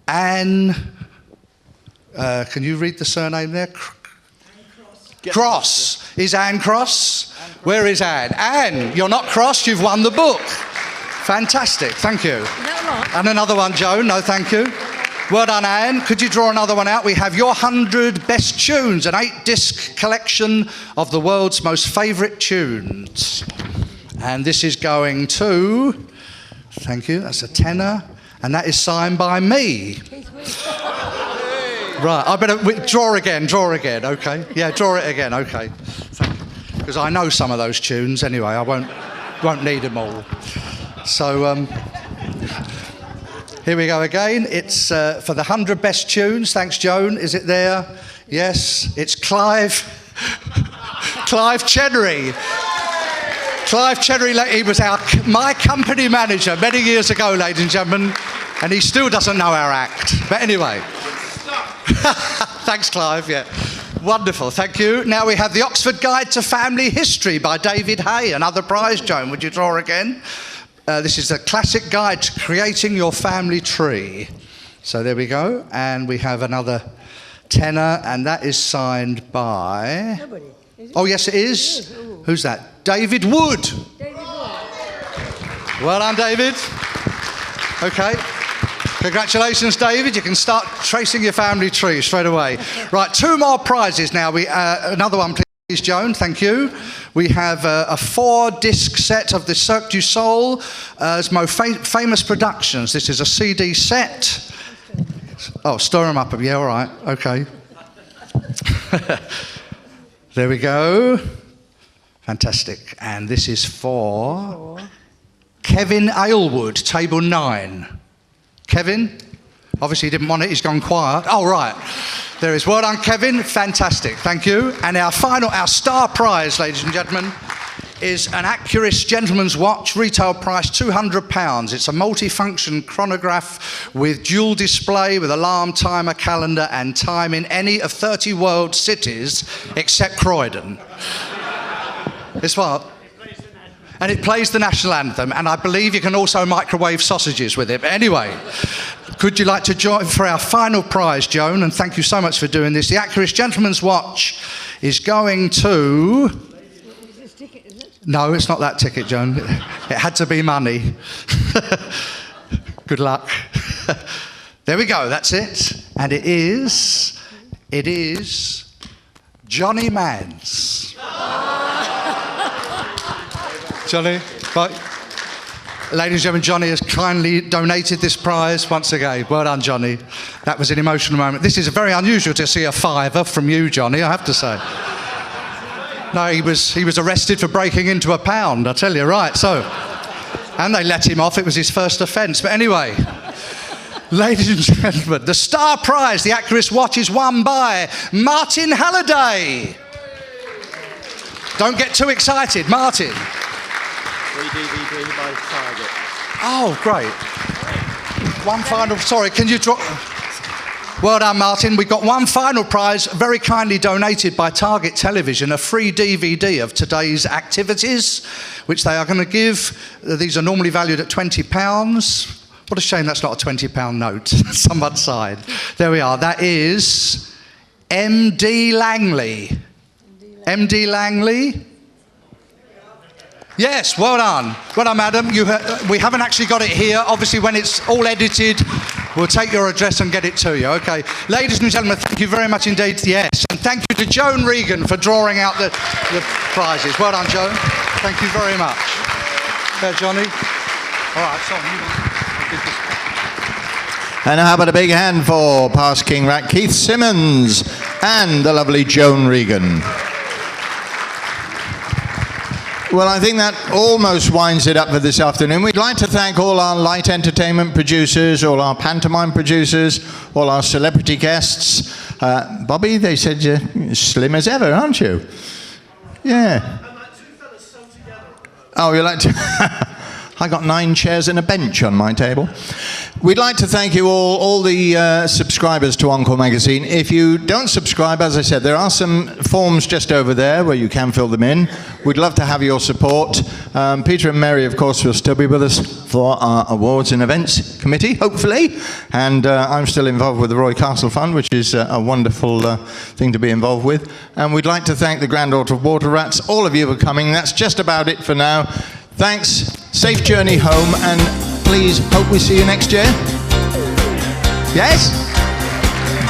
Anne. Can you read the surname there? Cross. Is Anne Cross? Where is Anne? Anne, you're not Cross. You've won the book. Fantastic. Thank you. And another one, Joan. No, thank you. Well done, Anne. Could you draw another one out? We have your 100 best tunes, an 8-disc collection of the world's most favourite tunes. And this is going to, thank you, that's a tenner, and that is signed by me. Right, I better draw again, okay? Yeah, draw it again, okay. Because I know some of those tunes anyway, I won't need them all. So, here we go again. It's for the 100 best tunes. Thanks, Joan. Is it there? Yes, it's Clive Chenery. Clive Chenery, he was my company manager many years ago, ladies and gentlemen, and he still doesn't know our act. But anyway. Thanks, Clive, yeah. Wonderful, thank you. Now we have the Oxford Guide to Family History by David Hay. Another prize, Joan. Would you draw again? This is a classic guide to creating your family tree. So there we go. And we have another tenner, and that is signed by... Nobody. Oh, yes, it is. Who's that? David Wood. Well done, David. Okay. Congratulations, David. You can start tracing your family tree straight away. Right, 2 more prizes now. Another one, please, Joan. Thank you. We have a 4-disc set of the Cirque du Soleil's most famous productions. This is a CD set. Oh, stir them up. Yeah, all right. Okay. There we go. Fantastic. And this is for Kevin Aylwood, table 9. Kevin? Obviously he didn't want it, he's gone quiet. Oh, right. There is. Well done, Kevin. Fantastic. Thank you. And our star prize, ladies and gentlemen, is an Accurist gentleman's watch, retail price £200. It's a multifunction chronograph with dual display, with alarm, timer, calendar, and time in any of 30 world cities except Croydon. It's what? And it plays the national anthem, and I believe you can also microwave sausages with it. But anyway, could you like to join for our final prize, Joan? And thank you so much for doing this. The Accurist gentleman's watch is going to... No, it's not that ticket, Joan. It had to be money. Good luck. There we go, that's it. And it is Johnny Mann's. Johnny, right. Ladies and gentlemen, Johnny has kindly donated this prize once again. Well done, Johnny. That was an emotional moment. This is very unusual to see a £5 from you, Johnny, I have to say. No, he was arrested for breaking into a pound, I tell you, right, so. And they let him off, it was his first offence. But anyway, ladies and gentlemen, the star prize, the Accurist watch, is won by Martin Halliday. Don't get too excited, Martin. Free DVD by Target. Oh, great. One final, sorry, can you drop... Well done, Martin. We've got one final prize, very kindly donated by Target Television, a free DVD of today's activities, which they are going to give. These are normally valued at £20. What a shame that's not a £20 note. Someone side. There we are. That is MD Langley. MD Langley? Yes, well done. Well done, madam. We haven't actually got it here. Obviously, when it's all edited, we'll take your address and get it to you. Okay. Ladies and gentlemen, thank you very much indeed. Yes. And thank you to Joan Regan for drawing out the prizes. Well done, Joan. Thank you very much. There, Johnny. All right, so And how about a big hand for past King Rat Keith Simmons and the lovely Joan Regan. Well, I think that almost winds it up for this afternoon. We'd like to thank all our light entertainment producers, all our pantomime producers, all our celebrity guests. Bobby, they said you're slim as ever, aren't you? Yeah. Oh, you like to... I got 9 chairs and a bench on my table. We'd like to thank you all the subscribers to Encore Magazine. If you don't subscribe, as I said, there are some forms just over there where you can fill them in. We'd love to have your support. Peter and Mary, of course, will still be with us for our awards and events committee, hopefully. And I'm still involved with the Roy Castle Fund, which is a wonderful thing to be involved with. And we'd like to thank the Grand Order of Water Rats. All of you for coming. That's just about it for now. Thanks, safe journey home, and please hope we see you next year. Yes?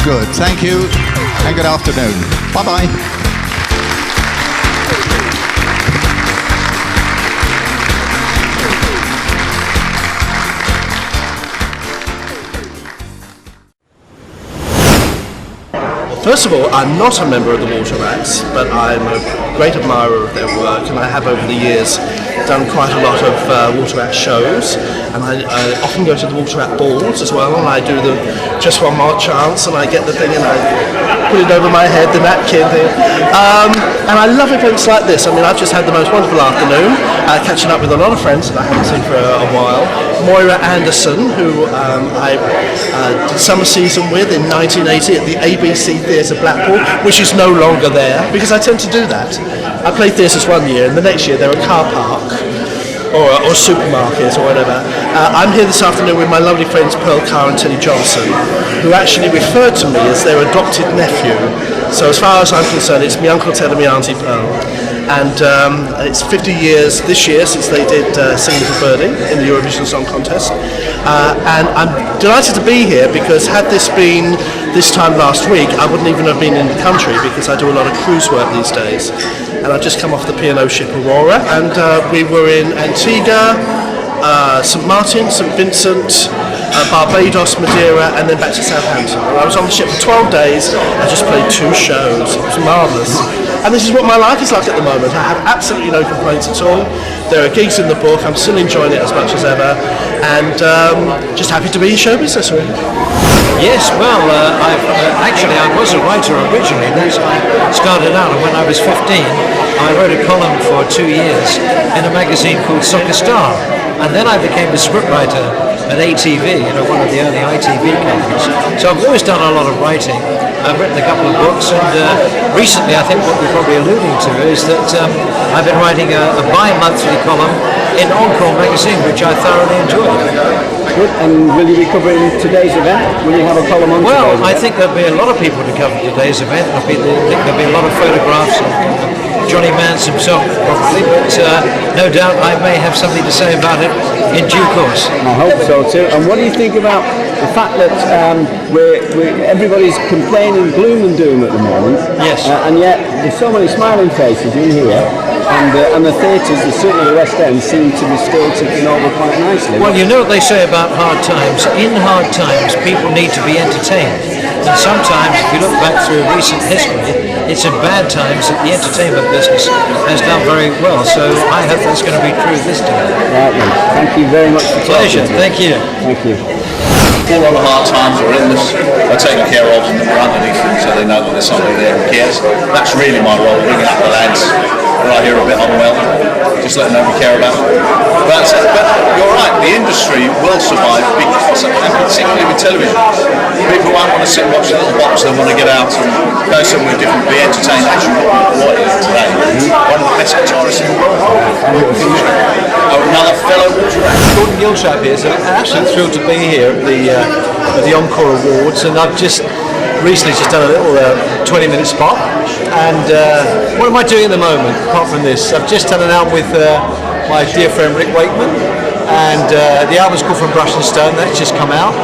Good, thank you, and good afternoon. Bye-bye. First of all, I'm not a member of the Water Rats, but I'm a great admirer of their work, and I have over the years done quite a lot of Water Rat shows, and I often go to the Water Rat balls as well, and I do them just one more chance, and I get the thing and I put it over my head, the napkin thing. And I love events like this. I mean, I've just had the most wonderful afternoon, catching up with a lot of friends that I haven't seen for a while. Moira Anderson, who I did summer season with in 1980 at the ABC Theatre Blackpool, which is no longer there, because I tend to do that. I play theatres one year, and the next year they're a car park or a supermarket or whatever. I'm here this afternoon with my lovely friends Pearl Carr and Teddy Johnson, who actually referred to me as their adopted nephew. So as far as I'm concerned, it's me Uncle Ted and me Auntie Pearl. And it's 50 years this year since they did Sing Little Birdie in the Eurovision Song Contest. And I'm delighted to be here because had this been this time last week, I wouldn't even have been in the country because I do a lot of cruise work these days. And I've just come off the P&O ship Aurora, and we were in Antigua, St Martin, St Vincent, Barbados, Madeira, and then back to Southampton. And I was on the ship for 12 days. I just played 2 shows. It was marvellous. And this is what my life is like at the moment. I have absolutely no complaints at all. There are gigs in the book. I'm still enjoying it as much as ever. And just happy to be in show business, really. Yes, well, actually I was a writer originally. That's how I started out, and when I was 15, I wrote a column for 2 years in a magazine called Soccer Star, and then I became a scriptwriter at ATV, one of the early ITV companies. So I've always done a lot of writing. I've written a couple of books, and recently I think what we're probably alluding to is that I've been writing a bi-monthly column in Encore Magazine, which I thoroughly enjoyed. Good. And will you be covering today's event? Will you have a column on Well, today's I event? think there'll be a lot of people to cover today's event. I think there'll be a lot of photographs of Johnny Mans himself, probably, but no doubt I may have something to say about it in due course. I hope so too. And what do you think about the fact that everybody's complaining gloom and doom at the moment? Yes. And yet there's so many smiling faces in here, and the theatres, certainly the West End, seem to be still ticking over quite nicely. Well, you know what they say about hard times. In hard times, people need to be entertained. And sometimes, if you look back through recent history, it's in bad times that the entertainment business has done very well. So I hope that's going to be true this time. Right then. Thank you very much for Pleasure. talking to me. Thank you. Thank you. All of the hard times are in this, are taken care of and we're underneath them, so they know that there's somebody there who cares. That's really my role, ringing up the lads, whenever I hear a bit unwell, just let them know we care about them. But you're right, the industry will survive because, and particularly with television, people won't want to sit and watch a little box, they want to get out and go somewhere different, be entertained. Actually, what is today? One of the best guitarists in the world. Another fellow water rat. Gordon Giltrap here, so I'm absolutely thrilled to be here at the Encore Awards, and I've just recently done a little 20-minute spot. And what am I doing at the moment, apart from this? I've just done an album with my dear friend Rick Wakeman, and the album's called From Brush and Stone. That's just come out.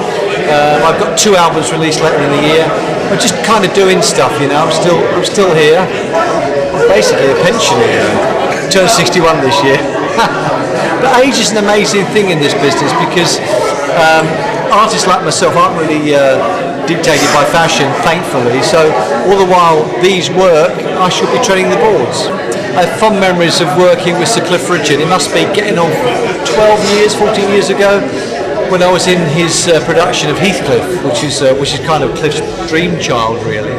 I've got 2 albums released later in the year. I'm just kind of doing stuff, you know. I'm still here. I'm basically a pensioner. Turned 61 this year. But age is an amazing thing in this business because artists like myself aren't really dictated by fashion, thankfully. So all the while these work, I should be treading the boards. I have fond memories of working with Sir Cliff Richard. It must be getting on 12 years, 14 years ago, when I was in his production of Heathcliff, which is kind of Cliff's dream child, really.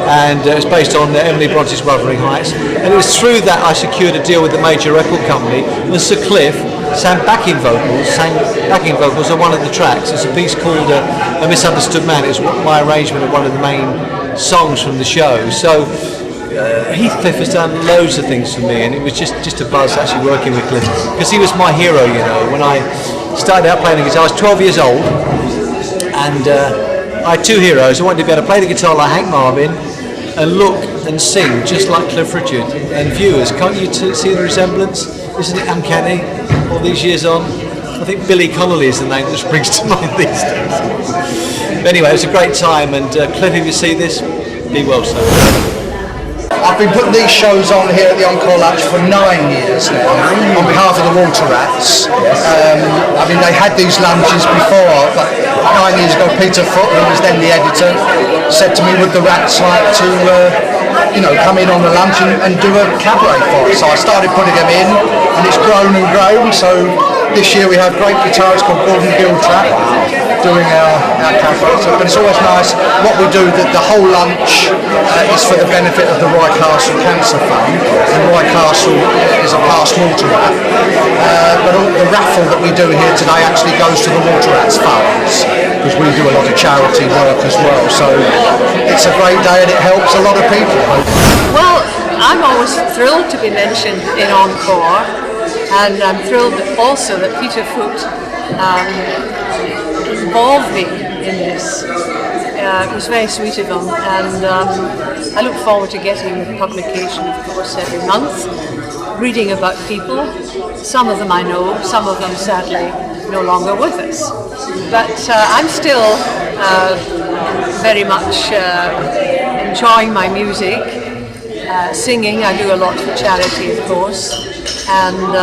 And it was based on Emily Bronte's Wuthering Heights. And it was through that I secured a deal with a major record company. And Sir Cliff sang backing vocals on one of the tracks. It's a piece called A Misunderstood Man. It's my arrangement of one of the main songs from the show. So Heathcliff has done loads of things for me, and it was just a buzz actually working with Cliff, because he was my hero, you know. When I started out playing the guitar, I was 12 years old, and I had 2 heroes. I wanted to be able to play the guitar like Hank Marvin and look and sing just like Cliff Richard. And viewers, can't you see the resemblance? Isn't it uncanny all these years on? I think Billy Connolly is the name that springs to mind these days. But anyway, it was a great time, and Cliff, if you see this, be well, sir. I've been putting these shows on here at the Encore Lunch for 9 years now, on behalf of the Water Rats. I mean, they had these lunches before, but 9 years ago, Peter Foot, who was then the editor, said to me, would the Rats like to, come in on the lunch and do a cabaret for us? So I started putting them in, and it's grown and grown. So this year we have great guitarist called Gordon Giltrap doing our cabaret. But it's always nice. What we do, the whole lunch is for the benefit of the Roy Castle Cancer Fund, and Roy Castle is a past water rat. But the raffle that we do here today actually goes to the Water Rats funds, because we do a lot of charity work as well. So it's a great day and it helps a lot of people. Well, I'm always thrilled to be mentioned in Encore, and I'm thrilled also that Peter Foot involved me in this. It was very sweet of him, and I look forward to getting publication, of course, every month, reading about people. Some of them I know, some of them sadly no longer with us. But I'm still very much enjoying my music, singing. I do a lot for charity, of course, and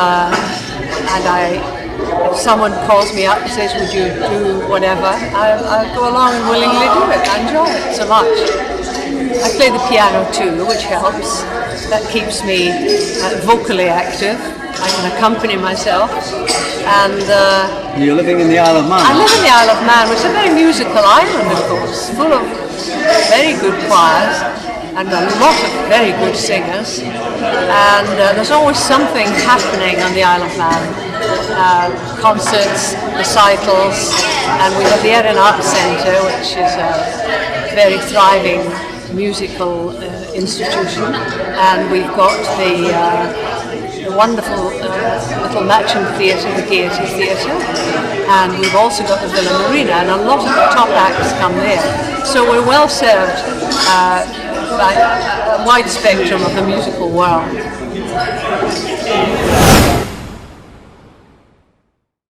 if someone calls me up and says, would you do whatever, I'll go along and willingly do it. I enjoy it so much. I play the piano too, which helps. That keeps me vocally active. I can accompany myself. And you're living in the Isle of Man? I live in the Isle of Man, which is a very musical island, of course, full of very good choirs and a lot of very good singers. And there's always something happening on the Isle of Man. Concerts, recitals, and we have the Erin Arts Centre, which is a very thriving musical institution, and we've got the wonderful little matching theatre, the Gaiety Theatre, and we've also got the Villa Marina, and a lot of the top acts come there. So we're well served by a wide spectrum of the musical world.